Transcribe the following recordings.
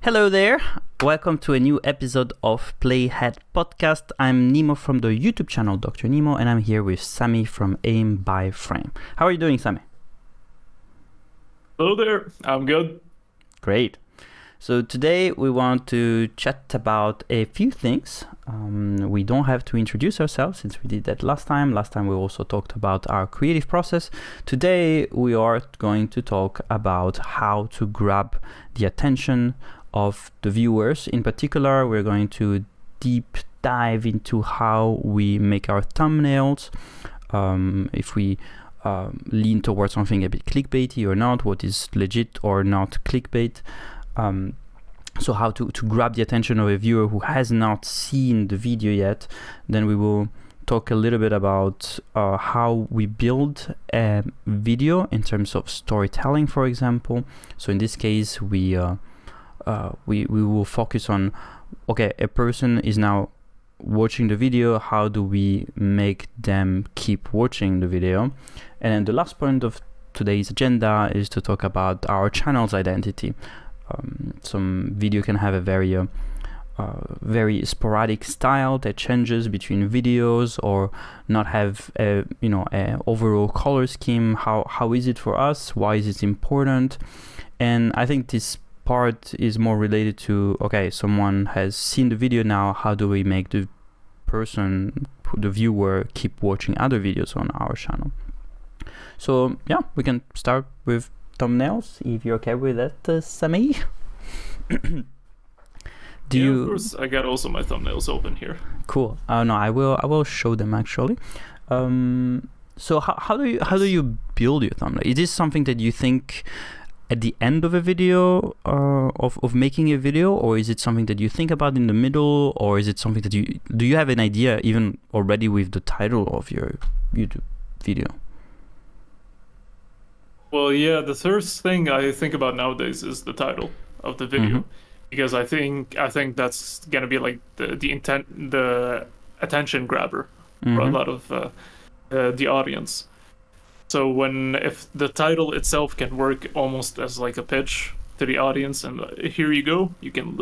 Hello there. Welcome to a new episode of PlayHead podcast. I'm Nemo from the YouTube channel Dr. Nemo, and I'm here with Sami from Aim by Frame. How are you doing, Sami? Hello there. I'm good. Great. So today we want to chat about a few things. We don't have to introduce ourselves since we did that last time. Last time we also talked about our creative process. Today we are going to talk about how to grab the attention of the viewers. In particular, we're going to deep dive into how we make our thumbnails. If we lean towards something a bit clickbaity or not, what is legit or not clickbait. So how to grab the attention of a viewer who has not seen the video yet. Then we will talk a little bit about how we build a video in terms of storytelling, for example. So in this case, we will focus on, okay, a person is now watching the video, how do we make them keep watching the video? And then the last point of today's agenda is to talk about our channel's identity. Some video can have a very sporadic style that changes between videos, or not have a overall color scheme. How is it for us? Why is it important? And I think this part is more related to, okay, someone has seen the video now, how do we make the person, the viewer, keep watching other videos on our channel? So yeah, we can start with thumbnails, if you're okay with that, Sami. Of course, I got also my thumbnails open here. Cool. No, I will show them actually. So how do you build your thumbnail? Is this something that you think at the end of a video, of making a video, or is it something that you think about in the middle, or is it something that do you have an idea even already with the title of your YouTube video? Well, yeah, the first thing I think about nowadays is the title of the video, because I think that's gonna be like the attention grabber for a lot of the audience. So if the title itself can work almost as like a pitch to the audience, and here you go, you can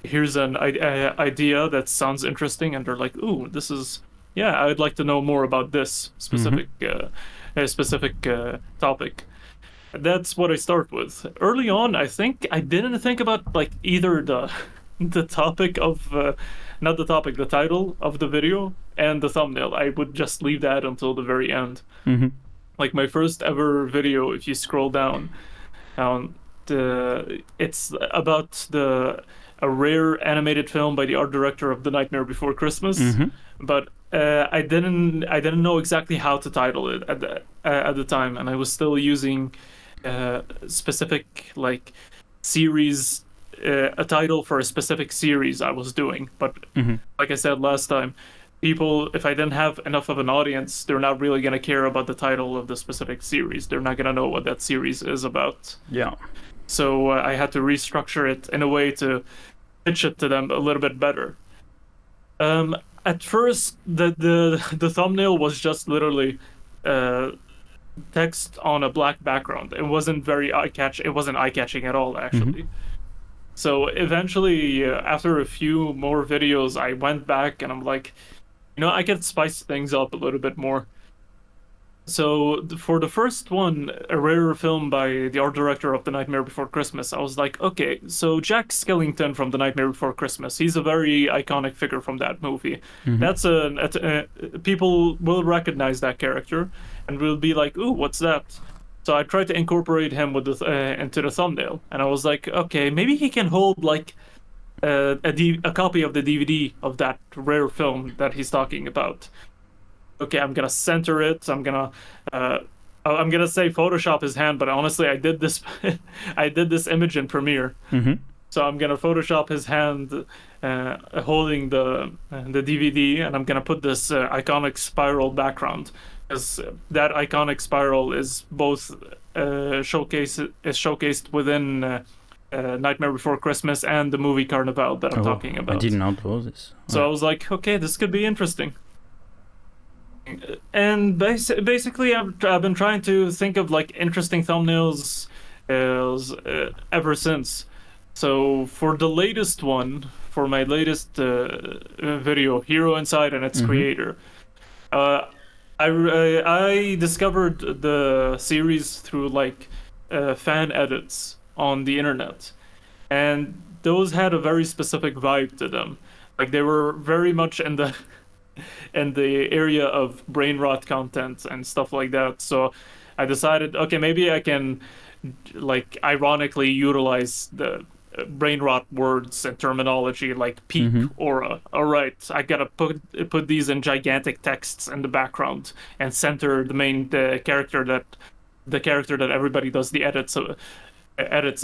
here's an idea that sounds interesting, and they're like, ooh, this is, yeah, I'd like to know more about this specific topic. That's what I start with. Early on, I think I didn't think about like either the topic of not the topic, the title of the video and the thumbnail. I would just leave that until the very end. Like my first ever video, if you scroll down, it's about a rare animated film by the art director of The Nightmare Before Christmas. But I didn't know exactly how to title it at the time, and I was still using specific like series, a title for a specific series I was doing. But like I said last time, people, if I didn't have enough of an audience, they're not really gonna care about the title of the specific series. They're not gonna know what that series is about. Yeah. So I had to restructure it in a way to pitch it to them a little bit better. At first, the thumbnail was just literally text on a black background. It wasn't very eye-catching. It wasn't eye-catching at all, actually. So eventually, after a few more videos, I went back and I'm like, I could spice things up a little bit more. So for the first one, a rare film by the art director of The Nightmare Before Christmas, I was like, okay, so Jack Skellington from The Nightmare Before Christmas, he's a very iconic figure from that movie. That's people will recognize that character and will be like, ooh, what's that? So I tried to incorporate him with into the thumbnail, and I was like, okay, maybe he can hold like a copy of the DVD of that rare film that he's talking about. Okay, I'm gonna center it. I'm gonna say Photoshop his hand, but honestly, I did this image in Premiere. So I'm gonna Photoshop his hand holding the DVD, and I'm gonna put this iconic spiral background, because that iconic spiral is both showcased within Nightmare Before Christmas and the movie Carnival that I'm talking about. I didn't know this. So I was like, okay, this could be interesting. And basically, I've been trying to think of like interesting thumbnails ever since. So for the latest one, for my latest video, Hero Inside and its creator, I discovered the series through like fan edits on the internet, and those had a very specific vibe to them. Like they were very much in the in the area of brain rot content and stuff like that. So I decided, okay, maybe I can like ironically utilize the brain rot words and terminology like peak, aura. All right, I gotta put these in gigantic texts in the background and center the character that everybody does the edits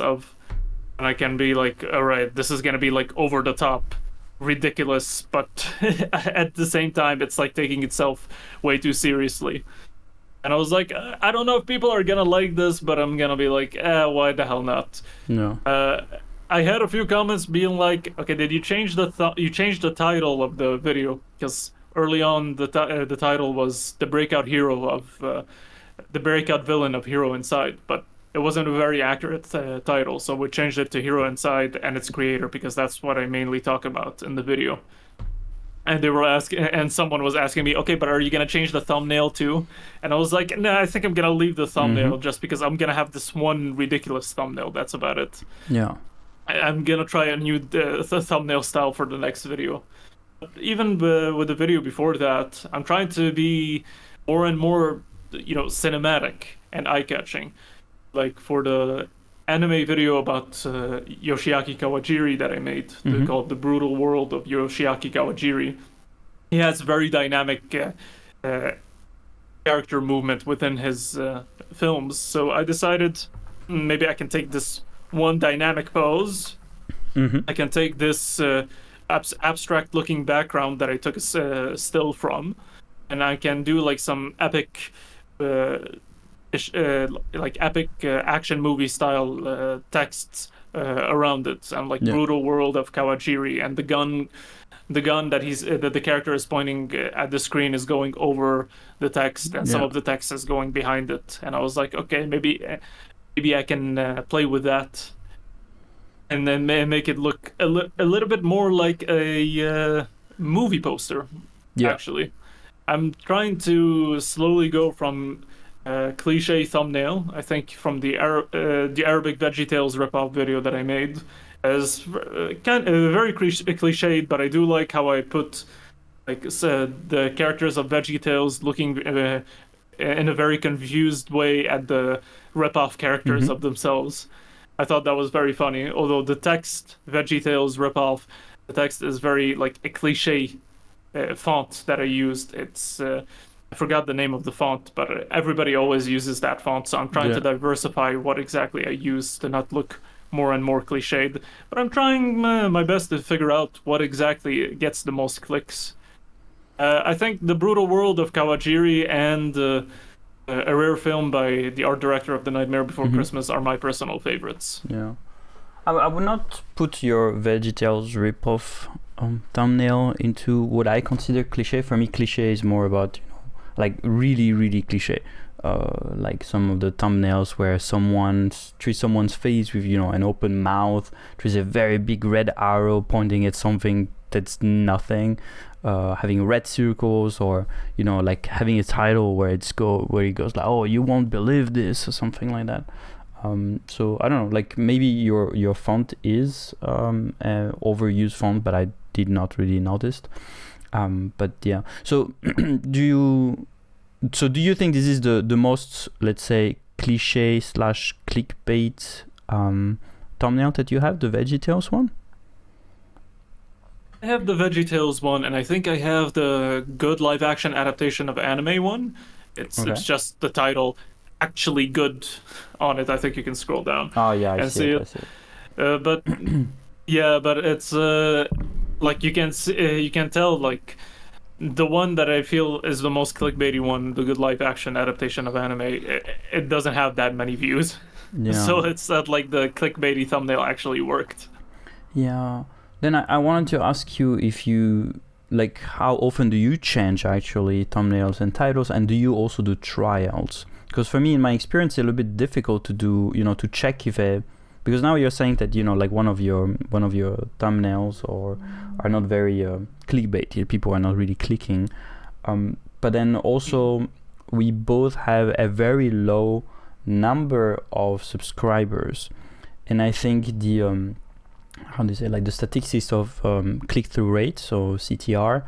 of, and I can be like, all right, this is gonna be like over the top ridiculous, but at the same time it's like taking itself way too seriously. And I was like, I don't know if people are gonna like this, but I'm gonna be like, why the hell not? No. I had a few comments being like, okay, did you change the title of the video? Because early on the title was the breakout hero of the breakout villain of Hero Inside, but it wasn't a very accurate title, so we changed it to Hero Inside and its creator because that's what I mainly talk about in the video. And they were asking, and someone was asking me, okay, but are you gonna change the thumbnail too? And I was like, nah, I think I'm gonna leave the thumbnail just because I'm gonna have this one ridiculous thumbnail. That's about it. Yeah. I'm gonna try a new thumbnail style for the next video. But even with the video before that, I'm trying to be more and more, cinematic and eye-catching. Like for the anime video about Yoshiaki Kawajiri that I made, called The Brutal World of Yoshiaki Kawajiri. He has very dynamic character movement within his films, so I decided maybe I can take this one dynamic pose. I can take this abstract looking background that I took a still from, and I can do like some epic action movie style texts around it, and like Brutal World of Kawajiri, and the gun that the character is pointing at the screen is going over the text, and some of the text is going behind it. And I was like, okay, maybe I can play with that, and then make it look a little bit more like a movie poster. Actually, I'm trying to slowly go from cliche thumbnail. I think from the Arabic VeggieTales ripoff video that I made, as very cliched, but I do like how I put like the characters of VeggieTales looking in a very confused way at the ripoff characters of themselves. I thought that was very funny. Although the text VeggieTales ripoff, the text is very like a cliche font that I used. It's I forgot the name of the font, but everybody always uses that font, so I'm trying to diversify what exactly I use to not look more and more cliched. But I'm trying my best to figure out what exactly gets the most clicks. I think The Brutal World of Kawajiri and a rare film by the art director of The Nightmare Before Christmas are my personal favorites. Yeah. I would not put your VeggieTales ripoff thumbnail into what I consider cliche. For me, cliche is more about like really, really cliche. Like some of the thumbnails where someone treats someone's face with, an open mouth, treats a very big red arrow pointing at something that's nothing, having red circles, or, like having a title where it goes like, oh, you won't believe this, or something like that. So I don't know, like maybe your font is an overused font, but I did not really notice. But yeah, so do you think this is the most, let's say, cliche / clickbait thumbnail that you have, the VeggieTales one? I have the VeggieTales one, and I think I have the good live action adaptation of anime one. It's just the title, actually good, on it. I think you can scroll down. Oh yeah, I see it. But yeah, but it's like you can tell like the one that I feel is the most clickbaity one, the good live action adaptation of anime, it doesn't have that many views. Yeah. So it's that like the clickbaity thumbnail actually worked. Yeah. Then I wanted to ask you if you, like, how often do you change actually thumbnails and titles, and do you also do trials? Because for me, in my experience, it's a little bit difficult to do, to check if a because now you're saying that, you know, like one of your thumbnails or are not very clickbaity. People are not really clicking. But then also we both have a very low number of subscribers, and I think the how do you say, like the statistics of click-through rate, so CTR,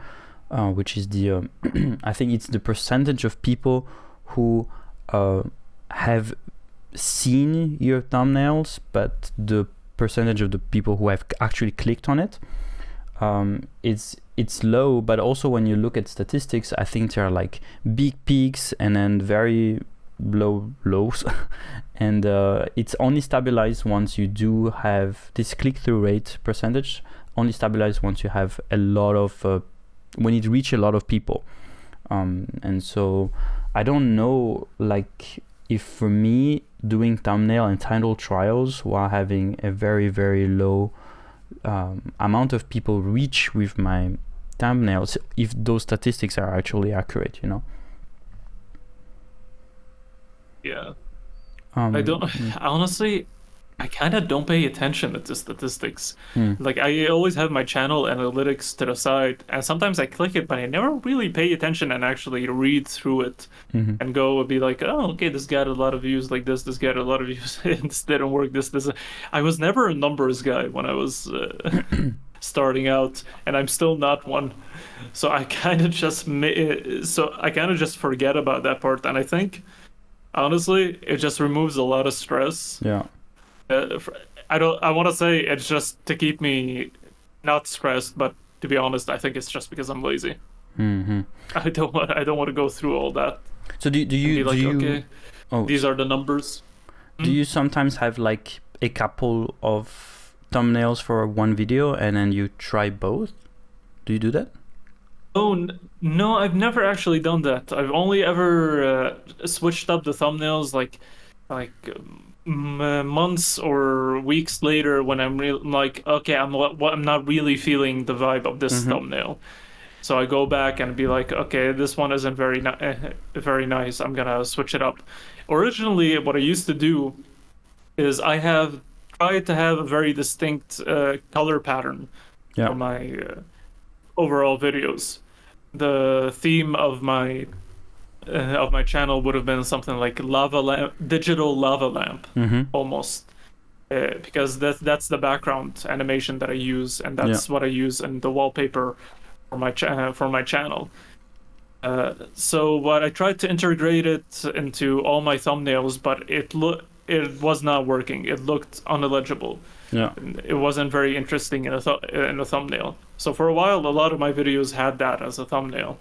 which is the I think it's the percentage of people who have seen your thumbnails, but the percentage of the people who have actually clicked on it, it's low. But also when you look at statistics, I think there are like big peaks and then very low lows, and it's only stabilized once you do have this click-through rate percentage, only stabilized once you have a lot of when it reach a lot of people, and so I don't know, like, if for me doing thumbnail and title trials while having a very, very low amount of people reach with my thumbnails, if those statistics are actually accurate, you know. Yeah. I don't honestly, I kind of don't pay attention to the statistics. Like, I always have my channel analytics to the side, and sometimes I click it, but I never really pay attention and actually read through it and go and be like, oh, okay, this got a lot of views like this got a lot of views, this didn't work, this. I was never a numbers guy when I was starting out, and I'm still not one. So I kind of just forget about that part, and I think, honestly, it just removes a lot of stress. Yeah. I want to say it's just to keep me not stressed, but to be honest, I think it's just because I'm lazy. I don't want to go through all that. So do you okay, these are the numbers. Do you sometimes have like a couple of thumbnails for one video and then you try both? Do you do that? Oh, no, I've never actually done that. I've only ever switched up the thumbnails like months or weeks later when I'm like, okay, I'm not really feeling the vibe of this thumbnail. So I go back and be like, okay, this one isn't very nice. I'm gonna switch it up. Originally, what I used to do is I have tried to have a very distinct color pattern for my overall videos. The theme of my channel would have been something like digital lava lamp, almost, because that's the background animation that I use, and that's what I use in the wallpaper for my channel. So what I tried to integrate it into all my thumbnails, but it was not working. It looked unlegible. It wasn't very interesting in a thumbnail. So for a while, a lot of my videos had that as a thumbnail.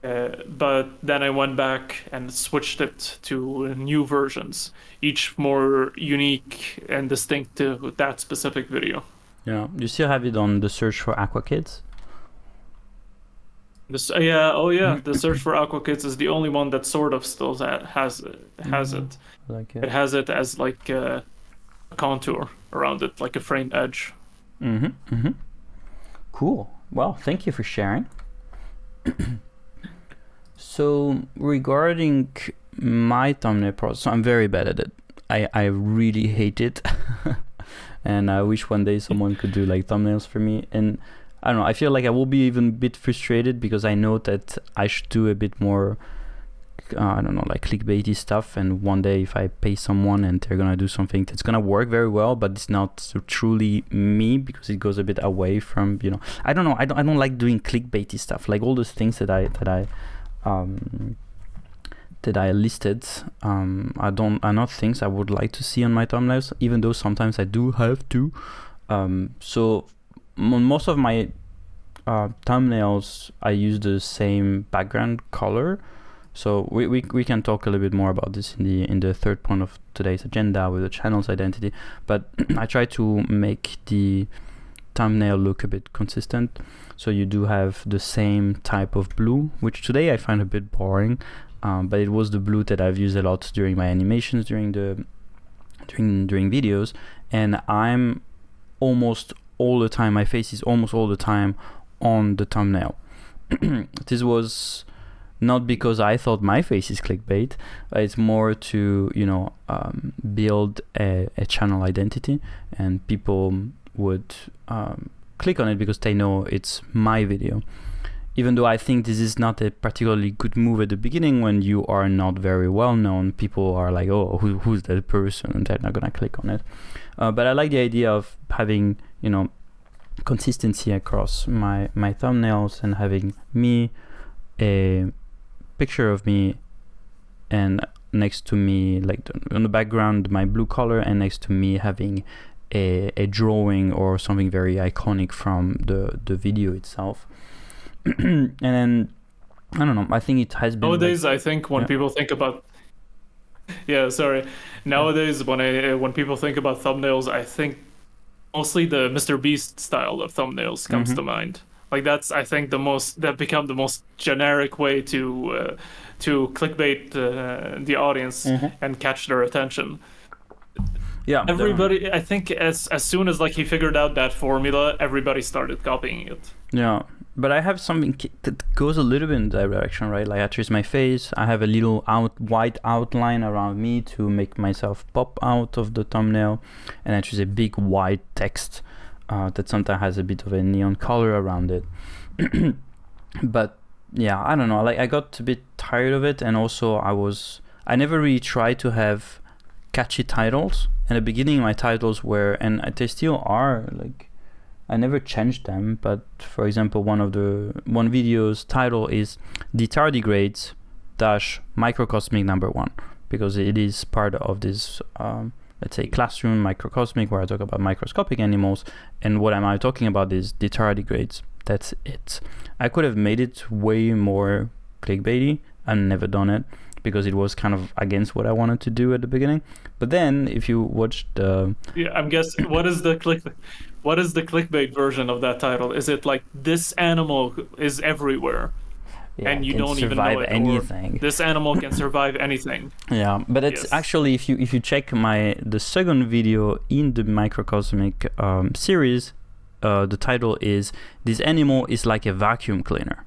But then I went back and switched it to new versions, each more unique and distinct to that specific video. Yeah, you still have it on the search for Aqua Kids? The search for Aqua Kids is the only one that sort of still has it. Like it has it as like a contour around it, like a framed edge. Cool. Well, thank you for sharing. So regarding my thumbnail process, I'm very bad at it. I really hate it. And I wish one day someone could do like thumbnails for me. And I don't know, I feel like I will be even a bit frustrated because I know that I should do a bit more, I don't know, like clickbaity stuff. And one day if I pay someone and they're gonna do something that's gonna work very well, but it's not so truly me because it goes a bit away from, you know, I don't know, I don't like doing clickbaity stuff, like all those things that I listed. Are not things I would like to see on my thumbnails, even though sometimes I do have to. So most of my thumbnails I use the same background color. So we can talk a little bit more about this in the third point of today's agenda with the channel's identity. But I try to make the thumbnail look a bit consistent. So you do have the same type of blue, which today I find a bit boring, but it was the blue that I've used a lot during my animations, during videos, and I'm almost all the time, my face is almost all the time on the thumbnail. This was not because I thought my face is clickbait. It's more to, build a channel identity, and people would click on it because they know it's my video. Even though I think this is not a particularly good move at the beginning, when you are not very well known, people are like, oh, who's that person? And they're not gonna click on it. But I like the idea of having, consistency across my thumbnails, and having me, a picture of me, and next to me, like on the background, my blue color, and next to me having a drawing or something very iconic from the video itself. And then I don't know, I think it has been nowadays, I think when people think about nowadays when people think about thumbnails, I think mostly the Mr. Beast style of thumbnails comes to mind. Like that's, I think, that become the most generic way to clickbait the audience and catch their attention. Yeah, everybody. I think as soon as like he figured out that formula, everybody started copying it. Yeah, but I have something that goes a little bit in that direction, right? Like I choose my face. I have a little white outline around me to make myself pop out of the thumbnail, and I choose a big white text that sometimes has a bit of a neon color around it. But yeah, I don't know. Like I got a bit tired of it, and also I never really tried to have catchy titles. In the beginning, my titles were, and they still are, like I never changed them. But for example, one video's title is "The Tardigrades Microcosmic Number 1," because it is part of this let's say classroom microcosmic, where I talk about microscopic animals, and what am I talking about is the tardigrades. That's it. I could have made it way more clickbaity. I've never done it because it was kind of against what I wanted to do at the beginning. But then if you watch the I'm guessing what is the clickbait version of that title? Is it like this animal is everywhere? Yeah, and you don't even know it, anything. This animal can survive anything. Yeah, but it's actually, if you check the second video in the microcosmic series, the title is "This animal is like a vacuum cleaner."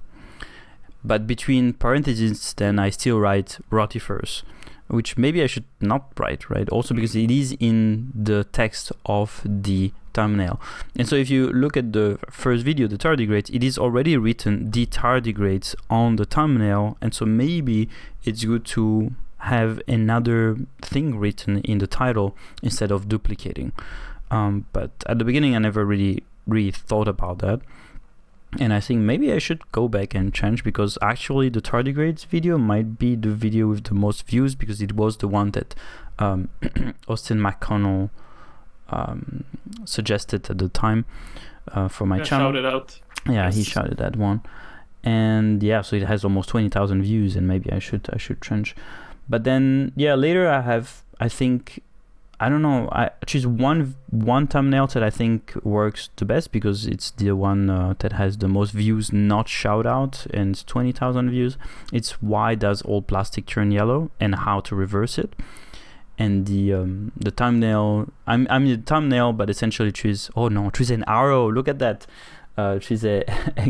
But between parentheses, then I still write rotifers, which maybe I should not write, right? Also because it is in the text of the thumbnail. And so if you look at the first video, the tardigrades, it is already written "the tardigrades" on the thumbnail, and so maybe it's good to have another thing written in the title instead of duplicating. But at the beginning, I never really thought about that. And I think maybe I should go back and change, because actually the tardigrades video might be the video with the most views, because it was the one that Austin McConnell suggested at the time for my channel. Shouted out. Yeah, yes. He shouted that one, and yeah, so it has almost 20,000 views, and maybe I should change. But then later I think I don't know, I choose one thumbnail that I think works the best, because it's the one that has the most views, not shout out, and it's 20,000 views. It's "Why does all plastic turn yellow and how to reverse it?" And the thumbnail, I'm the thumbnail, but essentially choose an arrow. Look at that. Choose a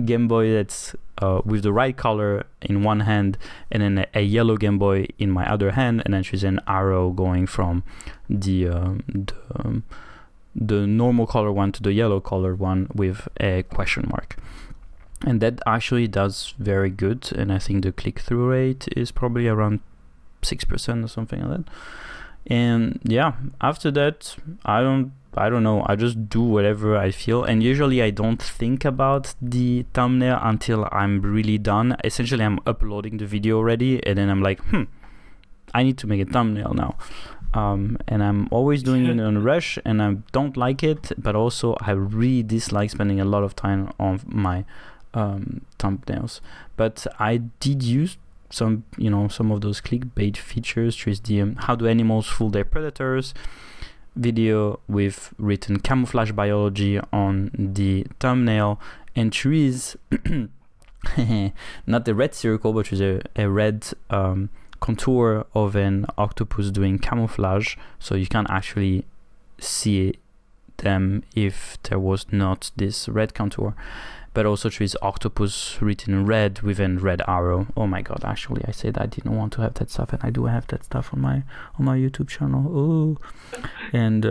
Game Boy that's with the right color in one hand, and then a yellow Game Boy in my other hand, and then choose an arrow going from the normal color one to the yellow color one with a question mark. And that actually does very good, and I think the click-through rate is probably around 6% or something like that. And yeah, after that, I don't know, I just do whatever I feel, and usually I don't think about the thumbnail until I'm really done. Essentially, I'm uploading the video already, and then I'm like, I need to make a thumbnail now. And I'm always doing it on a rush, and I don't like it, but also I really dislike spending a lot of time on my thumbnails. But I did use some of those clickbait features. There's the "How do animals fool their predators" video with written "camouflage biology" on the thumbnail, and trees not the red circle, but there's a red contour of an octopus doing camouflage, so you can't actually see them if there was not this red contour. but also trees octopus written in red with a red arrow. Oh my god, actually I said I didn't want to have that stuff, and I do have that stuff on my YouTube channel. Oh, and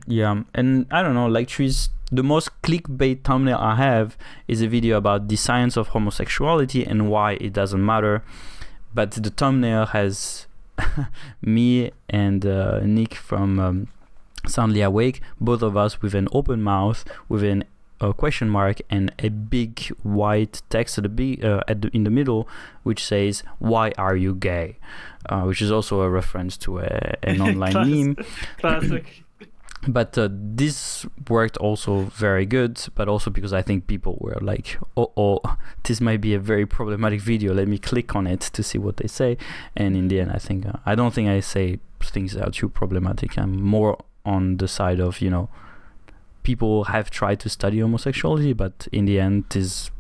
yeah, and I don't know, like trees. The most clickbait thumbnail I have is a video about the science of homosexuality and why it doesn't matter, but the thumbnail has me and Nick from Soundly Awake, both of us with an open mouth, with a question mark and a big white text in the middle, which says, "Why are you gay?" Which is also a reference to an online meme. Classic. But this worked also very good, but also because I think people were like, oh, this might be a very problematic video, let me click on it to see what they say. And in the end, I don't think I say things that are too problematic. I'm more on the side of, people have tried to study homosexuality, but in the end, this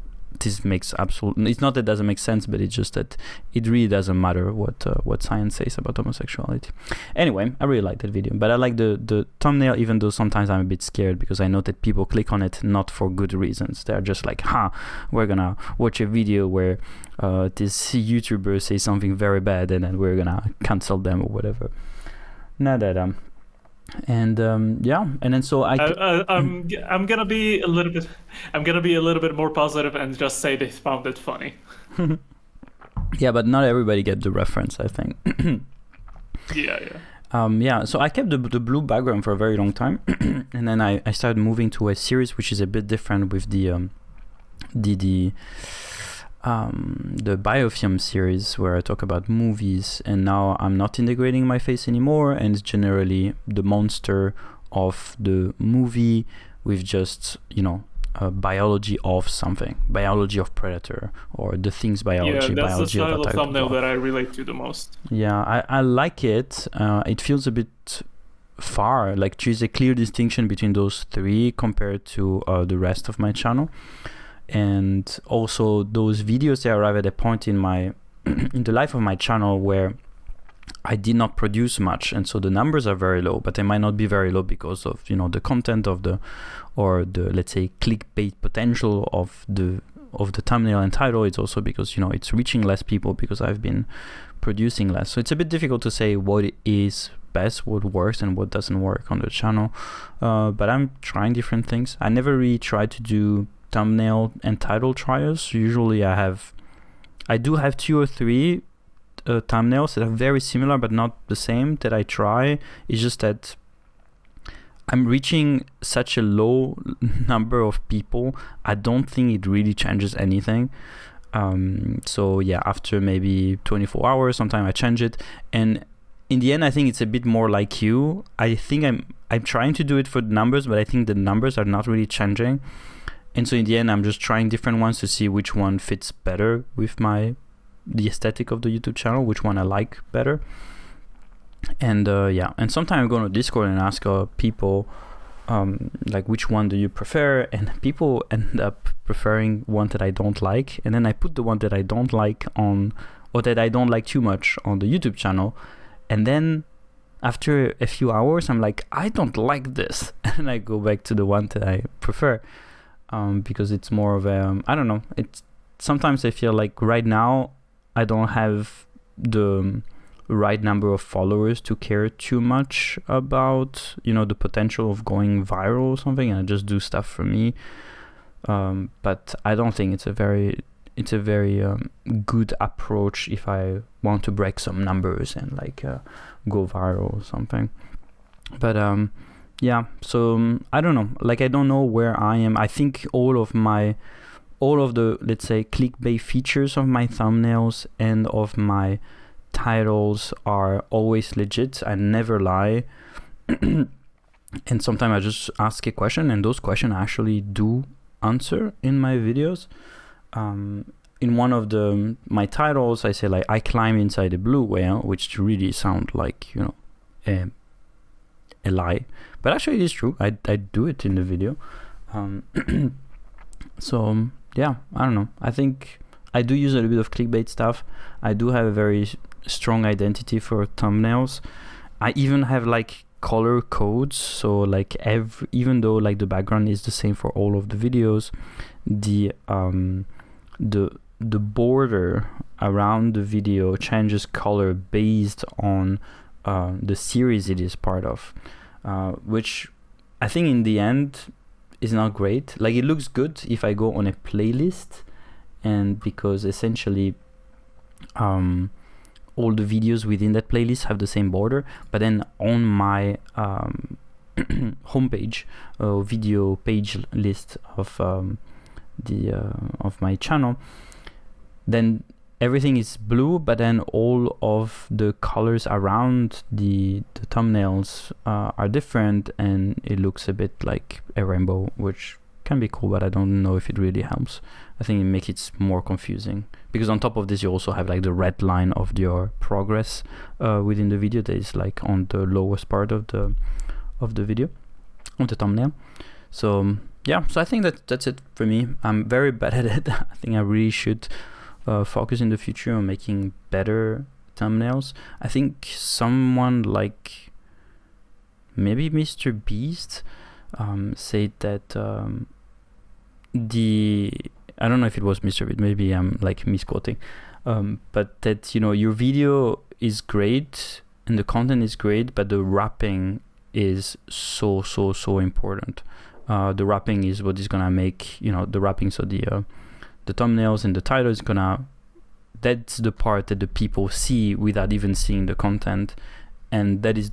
makes absolutely, it's not that it doesn't make sense, but it's just that it really doesn't matter what science says about homosexuality. Anyway, I really like that video, but I like the thumbnail, even though sometimes I'm a bit scared because I know that people click on it not for good reasons. They're just like, we're gonna watch a video where this YouTuber says something very bad and then we're gonna cancel them or whatever. Not that and then so I'm gonna be a little bit more positive and just say they found it funny. Yeah, but not everybody get the reference, I think. Yeah. So I kept the blue background for a very long time, and then I started moving to a series which is a bit different with the biofilm series where I talk about movies, and now I'm not integrating my face anymore, and it's generally the monster of the movie with just biology of something, biology of predator, or the things biology. Yeah, that's biology the style of of thumbnail that I relate to the most. Yeah, I like it. It feels a bit far, like there's a clear distinction between those three compared to the rest of my channel. And also those videos, they arrive at a point in my in the life of my channel where I did not produce much, and so the numbers are very low, but they might not be very low because of the content of the let's say clickbait potential of the thumbnail and title. It's also because it's reaching less people because I've been producing less. So it's a bit difficult to say what is best, what works and what doesn't work on the channel, but I'm trying different things. I never really tried to do thumbnail and title trials. Usually I do have 2 or 3 thumbnails that are very similar but not the same that I try. It's just that I'm reaching such a low number of people, I don't think it really changes anything. So yeah, after maybe 24 hours sometimes I change it, and in the end I think it's a bit more like you. I think I'm trying to do it for the numbers, but I think the numbers are not really changing. And so in the end, I'm just trying different ones to see which one fits better with the aesthetic of the YouTube channel, which one I like better. And and sometimes I go to Discord and ask people, like, which one do you prefer? And people end up preferring one that I don't like. And then I put the one that I don't like on, or that I don't like too much on the YouTube channel. And then after a few hours, I'm like, I don't like this. And I go back to the one that I prefer. Because it's more of I don't know. It's sometimes I feel like right now I don't have the right number of followers to care too much about the potential of going viral or something, and I just do stuff for me. But I don't think it's a very good approach if I want to break some numbers and like go viral or something. But yeah, so I don't know, like I don't know where I am. I think all of the, let's say, clickbait features of my thumbnails and of my titles are always legit. I never lie. And sometimes I just ask a question, and those questions I actually do answer in my videos. In one of my titles I say like, I climb inside a blue whale, which really sound like a lie, but actually it is true. I do it in the video. So yeah, I don't know, I think I do use a little bit of clickbait stuff. I do have a very strong identity for thumbnails. I even have like color codes, so like even though like the background is the same for all of the videos, the border around the video changes color based on the series it is part of, which I think in the end is not great. Like, it looks good if I go on a playlist, and because essentially all the videos within that playlist have the same border, but then on my homepage, video page list of my channel, then everything is blue, but then all of the colors around the thumbnails are different, and it looks a bit like a rainbow, which can be cool, but I don't know if it really helps. I think it makes it more confusing, because on top of this you also have like the red line of your progress within the video that is like on the lowest part of the video, of the thumbnail. So yeah, so I think that's it for me. I'm very bad at it. I think I really should focus in the future on making better thumbnails. I think someone like maybe Mr. Beast said that I don't know if it was Mr. Beast, maybe I'm like misquoting, but that, you know, your video is great and the content is great, but the wrapping is so important. The wrapping is what is gonna make, you know, the wrapping, so the thumbnails and the title is gonna, that's the part that the people see without even seeing the content, and that is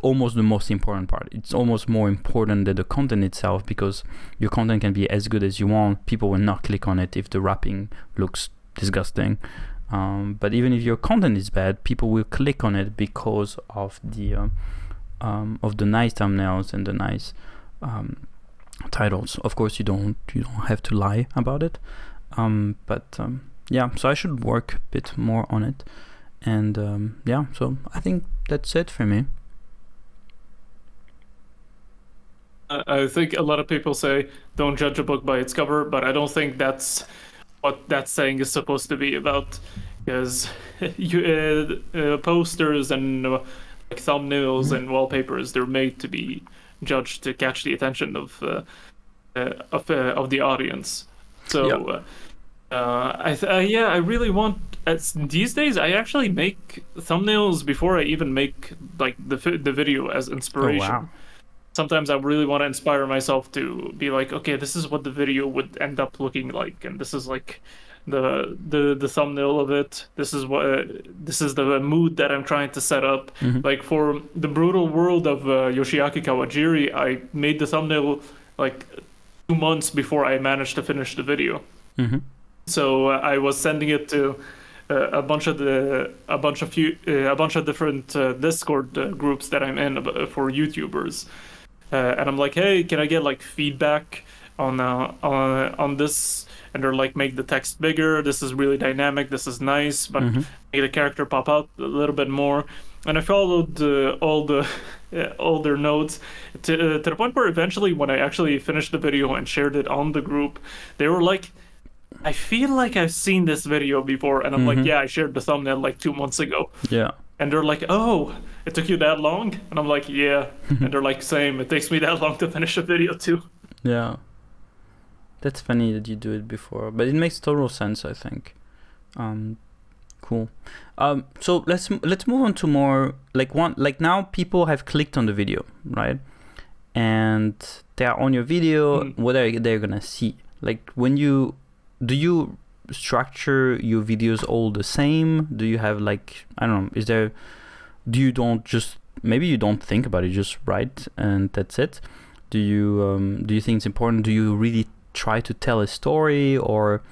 almost the most important part. It's almost more important than the content itself, because your content can be as good as you want, people will not click on it if the wrapping looks disgusting. But even if your content is bad, people will click on it because of the nice thumbnails and the nice titles. Of course, you don't have to lie about it, but yeah, so I should work a bit more on it, and yeah, so I think that's it for me. I think a lot of people say don't judge a book by its cover, but I don't think that's what that saying is supposed to be about, because posters and like thumbnails and wallpapers, they're made to be judged to catch the attention of the audience. So I really want, these days I actually make thumbnails before I even make like the video as inspiration. Oh, wow. Sometimes I really want to inspire myself to be like, okay, this is what the video would end up looking like, and this is like the thumbnail of it. This is the mood that I'm trying to set up. Mm-hmm. Like for the brutal world of Yoshiaki Kawajiri, I made the thumbnail like 2 months before I managed to finish the video. Mm-hmm. So I was sending it to a bunch of different Discord groups that I'm in for YouTubers. And I'm like, hey, can I get like feedback on this? And they're like, make the text bigger. This is really dynamic. This is nice, but make the character pop out a little bit more. And I followed all their notes to the point where eventually, when I actually finished the video and shared it on the group, they were like, I feel like I've seen this video before. And I'm like, yeah, I shared the thumbnail like 2 months ago. Yeah. And they're like, oh, it took you that long? And I'm like, yeah. And they're like, same. It takes me that long to finish a video too. Yeah. That's funny that you do it before, but it makes total sense, I think. Cool. So let's move on to more like now people have clicked on the video, right? And they are on your video. What are they gonna see? Like do you structure your videos all the same? Do you have like, I don't know, maybe you don't think about it, just write and that's it? Do you think it's important? Do you really try to tell a story, or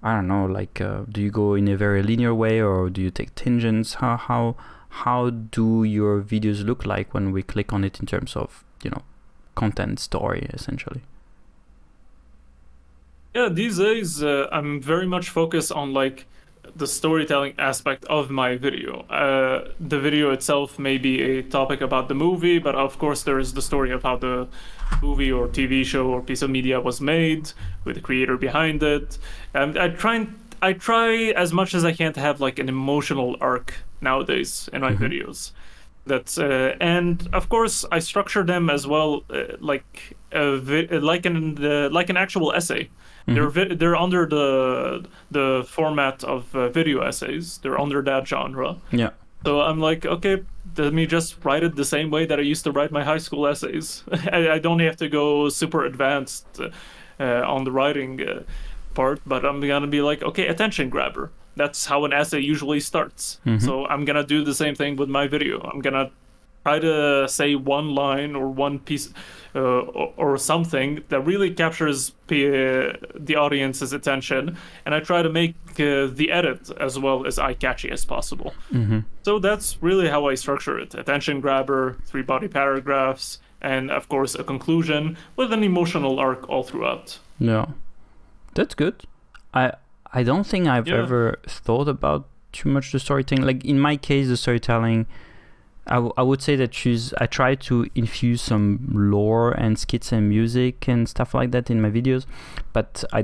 I don't know, like do you go in a very linear way, or do you take tangents? How do your videos look like when we click on it in terms of, you know, content, story, essentially? Yeah, these days I'm very much focused on like the storytelling aspect of my video. The video itself may be a topic about the movie, but of course there is the story of how the movie or TV show or piece of media was made, with the creator behind it. And I try as much as I can to have like an emotional arc nowadays in my videos. That's and of course I structure them as well, like an actual essay. They're under the format of video essays. They're under that genre. Yeah. So I'm like, okay, let me just write it the same way that I used to write my high school essays. I don't have to go super advanced on the writing part, but I'm gonna be like, okay, attention grabber. That's how an essay usually starts. So I'm gonna do the same thing with my video. I'm gonna try to say one line or one piece or something that really captures the audience's attention, and I try to make the edit as well as eye-catchy as possible. So that's really how I structure it. Attention grabber, 3 body paragraphs, and of course a conclusion with an emotional arc all throughout. Yeah, that's good. I don't think I've ever thought about too much the storytelling. Like in my case, the storytelling, I would say that I try to infuse some lore and skits and music and stuff like that in my videos, but I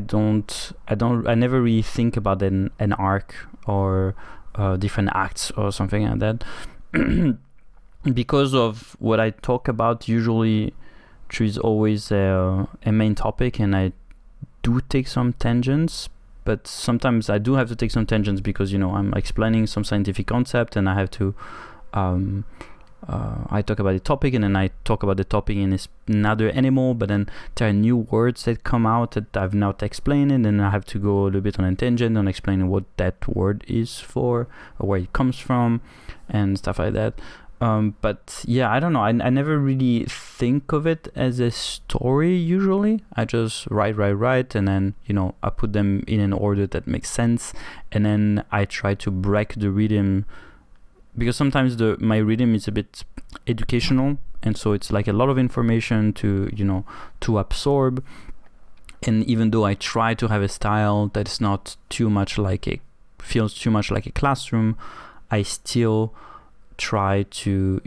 never really think about an arc or different acts or something like that. Because of what I talk about, usually there is always a main topic, and I do take some tangents, but sometimes I do have to take some tangents because, I'm explaining some scientific concept, and I have to I talk about the topic, and then I talk about the topic in another animal, but then there are new words that come out that I've not explained, and then I have to go a little bit on a tangent on explaining what that word is for, or where it comes from, and stuff like that. But yeah, I don't know. I never really think of it as a story usually. I just write, and then, I put them in an order that makes sense, and then I try to break the rhythm, because sometimes my rhythm is a bit educational, and so it's like a lot of information to absorb. And even though I try to have a style that is not feels too much like a classroom, I still try to,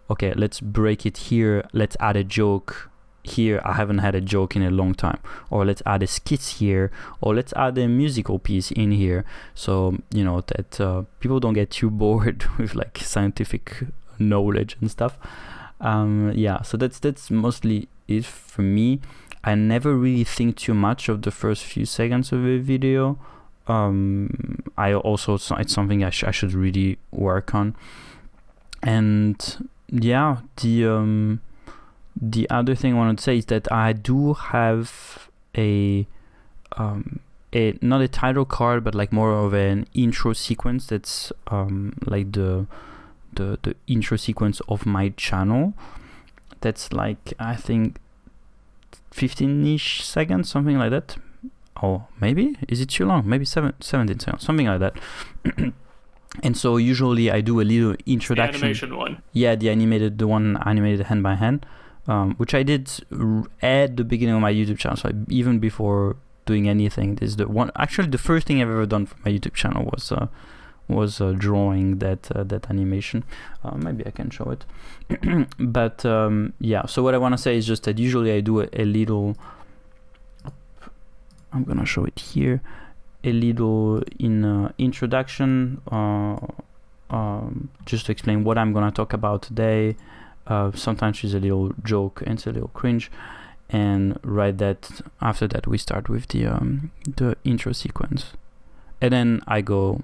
okay, let's break it here, let's add a joke here. I haven't had a joke in a long time, or let's add a skit here, or let's add a musical piece in here, so that people don't get too bored with like scientific knowledge and stuff. So that's mostly it for me. I never really think too much of the first few seconds of a video. It's something I should really work on. And yeah, the other thing I wanted to say is that I do have a not a title card, but like more of an intro sequence that's like the intro sequence of my channel. That's like, I think 15-ish seconds, something like that. Or maybe, is it too long? Maybe 17 seconds, something like that. And so usually I do a little introduction. The animation one. Yeah, the one animated hand by hand, which I did at the beginning of my YouTube channel. So even before doing anything, this is the one. Actually, the first thing I've ever done for my YouTube channel was drawing that animation. Maybe I can show it. But yeah. So what I want to say is just that usually I do a little. I'm gonna show it here. A little introduction, just to explain what I'm gonna talk about today. Sometimes it's a little joke and it's a little cringe, and after that we start with the intro sequence, and then I go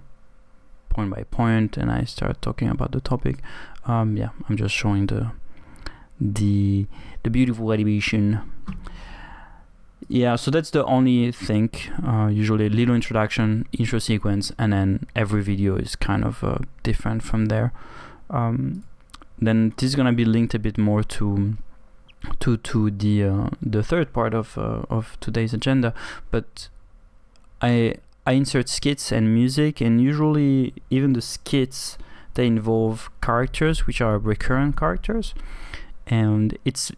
point by point and I start talking about the topic. I'm just showing the beautiful animation. Yeah, so that's the only thing. Usually a little introduction, intro sequence, and then every video is kind of different from there. Then this is gonna be linked a bit more to the third part of today's agenda. But I insert skits and music, and usually even the skits, they involve characters which are recurrent characters, and it's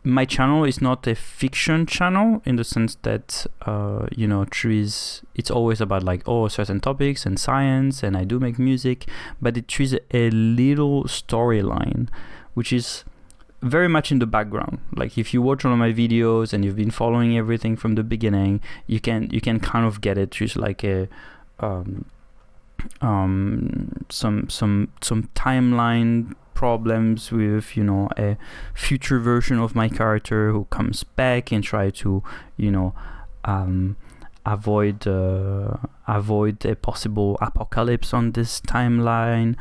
my channel is not a fiction channel in the sense that it's always about like certain topics and science, and I do make music, but it trees a little storyline which is very much in the background. Like if you watch one of my videos and you've been following everything from the beginning, you can kind of get it. Just like some timeline problems with, you know, a future version of my character who comes back and try to, you know, avoid a possible apocalypse on this timeline.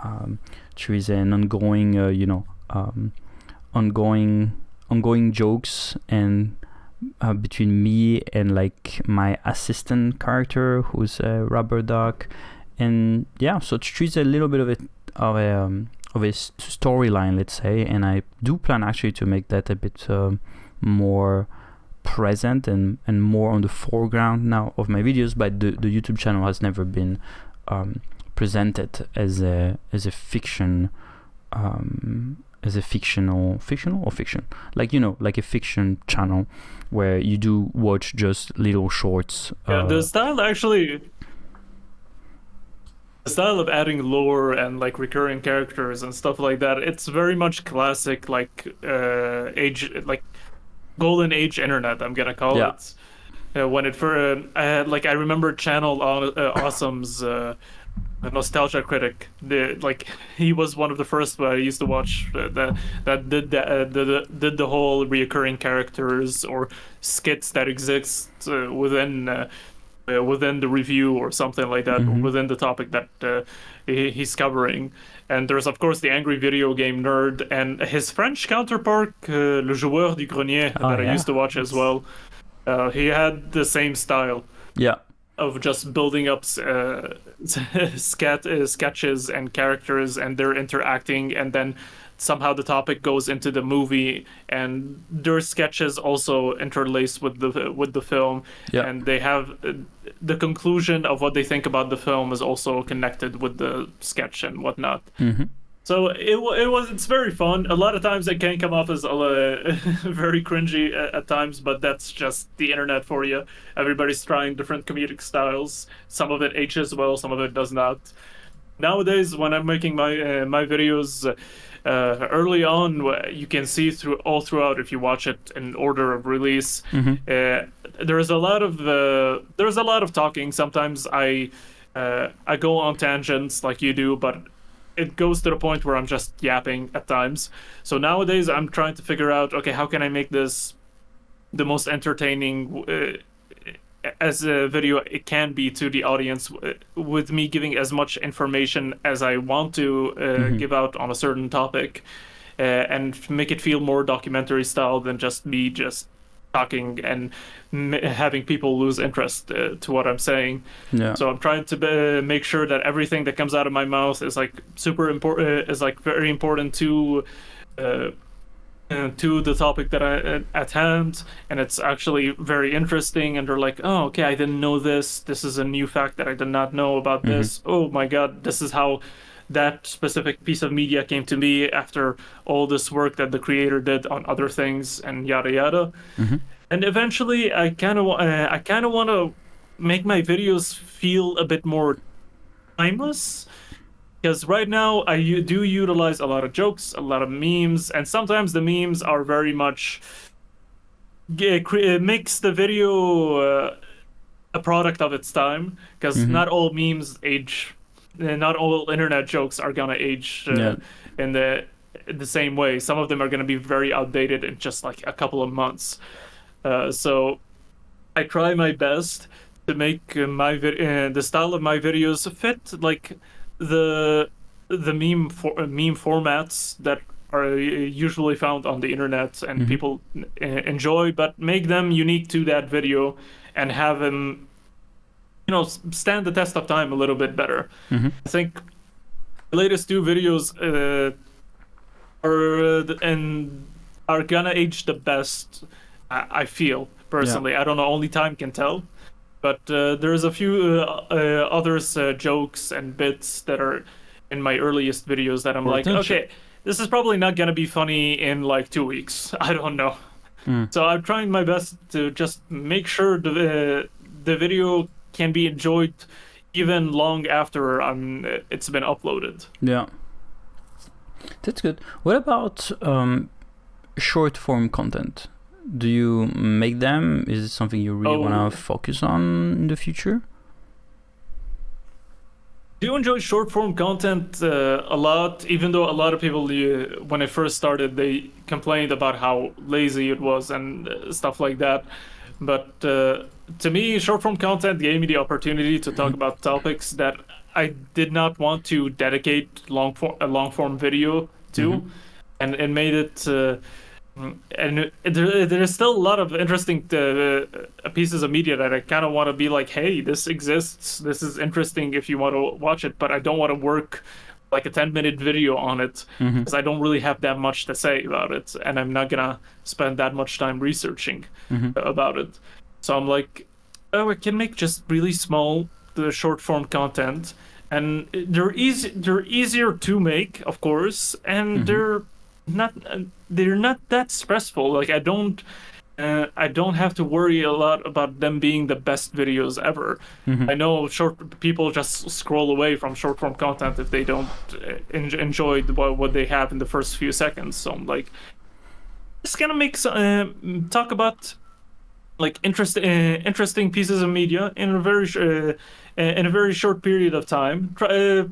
There is an ongoing, ongoing jokes and between me and like my assistant character who's a rubber duck, and yeah, so it treats a little bit of a storyline, let's say, and I do plan actually to make that a bit more present and more on the foreground now of my videos. But the YouTube channel has never been presented as a fiction, as a fictional or fiction, like, you know, like a fiction channel where you do watch just little shorts. The style of adding lore and like recurring characters and stuff like that, it's very much classic, like golden age internet, I'm gonna call it. When it I remember Channel Awesome's Nostalgia Critic. He was one of the first I used to watch that did the whole reoccurring characters or skits that exist within the review or something like that, within the topic that he's covering. And there's of course the Angry Video Game Nerd and his French counterpart, Le Joueur du Grenier, I used to watch as well. He had the same style. Yeah. Of just building up sketches and characters, and they're interacting, and then somehow the topic goes into the movie, and their sketches also interlace with the film, and they have the conclusion of what they think about the film is also connected with the sketch and whatnot. So it's very fun. A lot of times it can come off as very cringy at times, but that's just the internet for you. Everybody's trying different comedic styles. Some of it ages well, some of it does not. Nowadays, when I'm making my videos, early on, you can see throughout if you watch it in order of release. There's a lot of talking. Sometimes I go on tangents like you do, but it goes to the point where I'm just yapping at times. So nowadays I'm trying to figure out, okay, how can I make this the most entertaining as a video it can be to the audience, with me giving as much information as I want to give out on a certain topic, and make it feel more documentary style than just me just talking and having people lose interest to what I'm saying. So I'm trying to make sure that everything that comes out of my mouth is like super important, is like very important to the topic that I at hand, and it's actually very interesting, and they're like, oh, okay, I didn't know this is a new fact that I did not know about this. Oh my god, this is how that specific piece of media came to me after all this work that the creator did on other things, and yada yada. And eventually I kind of want to make my videos feel a bit more timeless, because right now I do utilize a lot of jokes, a lot of memes, and sometimes the memes are very much makes the video a product of its time, because not all memes age. Not all internet jokes are gonna age in the same way. Some of them are gonna be very outdated in just like a couple of months. So I try my best to make the style of my videos fit like the meme formats that are usually found on the internet and people enjoy, but make them unique to that video and have them, you know, stand the test of time a little bit better. I think the latest two videos are gonna age the best, I feel personally. I don't know, only time can tell, but there's a few others jokes and bits that are in my earliest videos that I'm like, okay, this is probably not gonna be funny in like 2 weeks. I don't know. So I'm trying my best to just make sure the video can be enjoyed even long after it's been uploaded. Yeah, that's good. What about short form content? Do you make them? Is it something you really want to focus on in the future? do enjoy short form content a lot, even though a lot of people, when I first started, they complained about how lazy it was and stuff like that. But to me, short form content gave me the opportunity to talk about topics that I did not want to dedicate a long form video to, and it made it. And there's still a lot of interesting pieces of media that I kind of want to be like, hey, this exists. This is interesting if you want to watch it, but I don't want to work like a 10-minute video on it because I don't really have that much to say about it, and I'm not gonna spend that much time researching about it. So I'm like, oh, I can make just really small, short form content, and they're easier to make, of course, and they're not that stressful. Like I don't have to worry a lot about them being the best videos ever. I know people just scroll away from short form content if they don't enjoy what they have in the first few seconds. So I'm like, just gonna make talk about like interesting pieces of media in a very short period of time. Try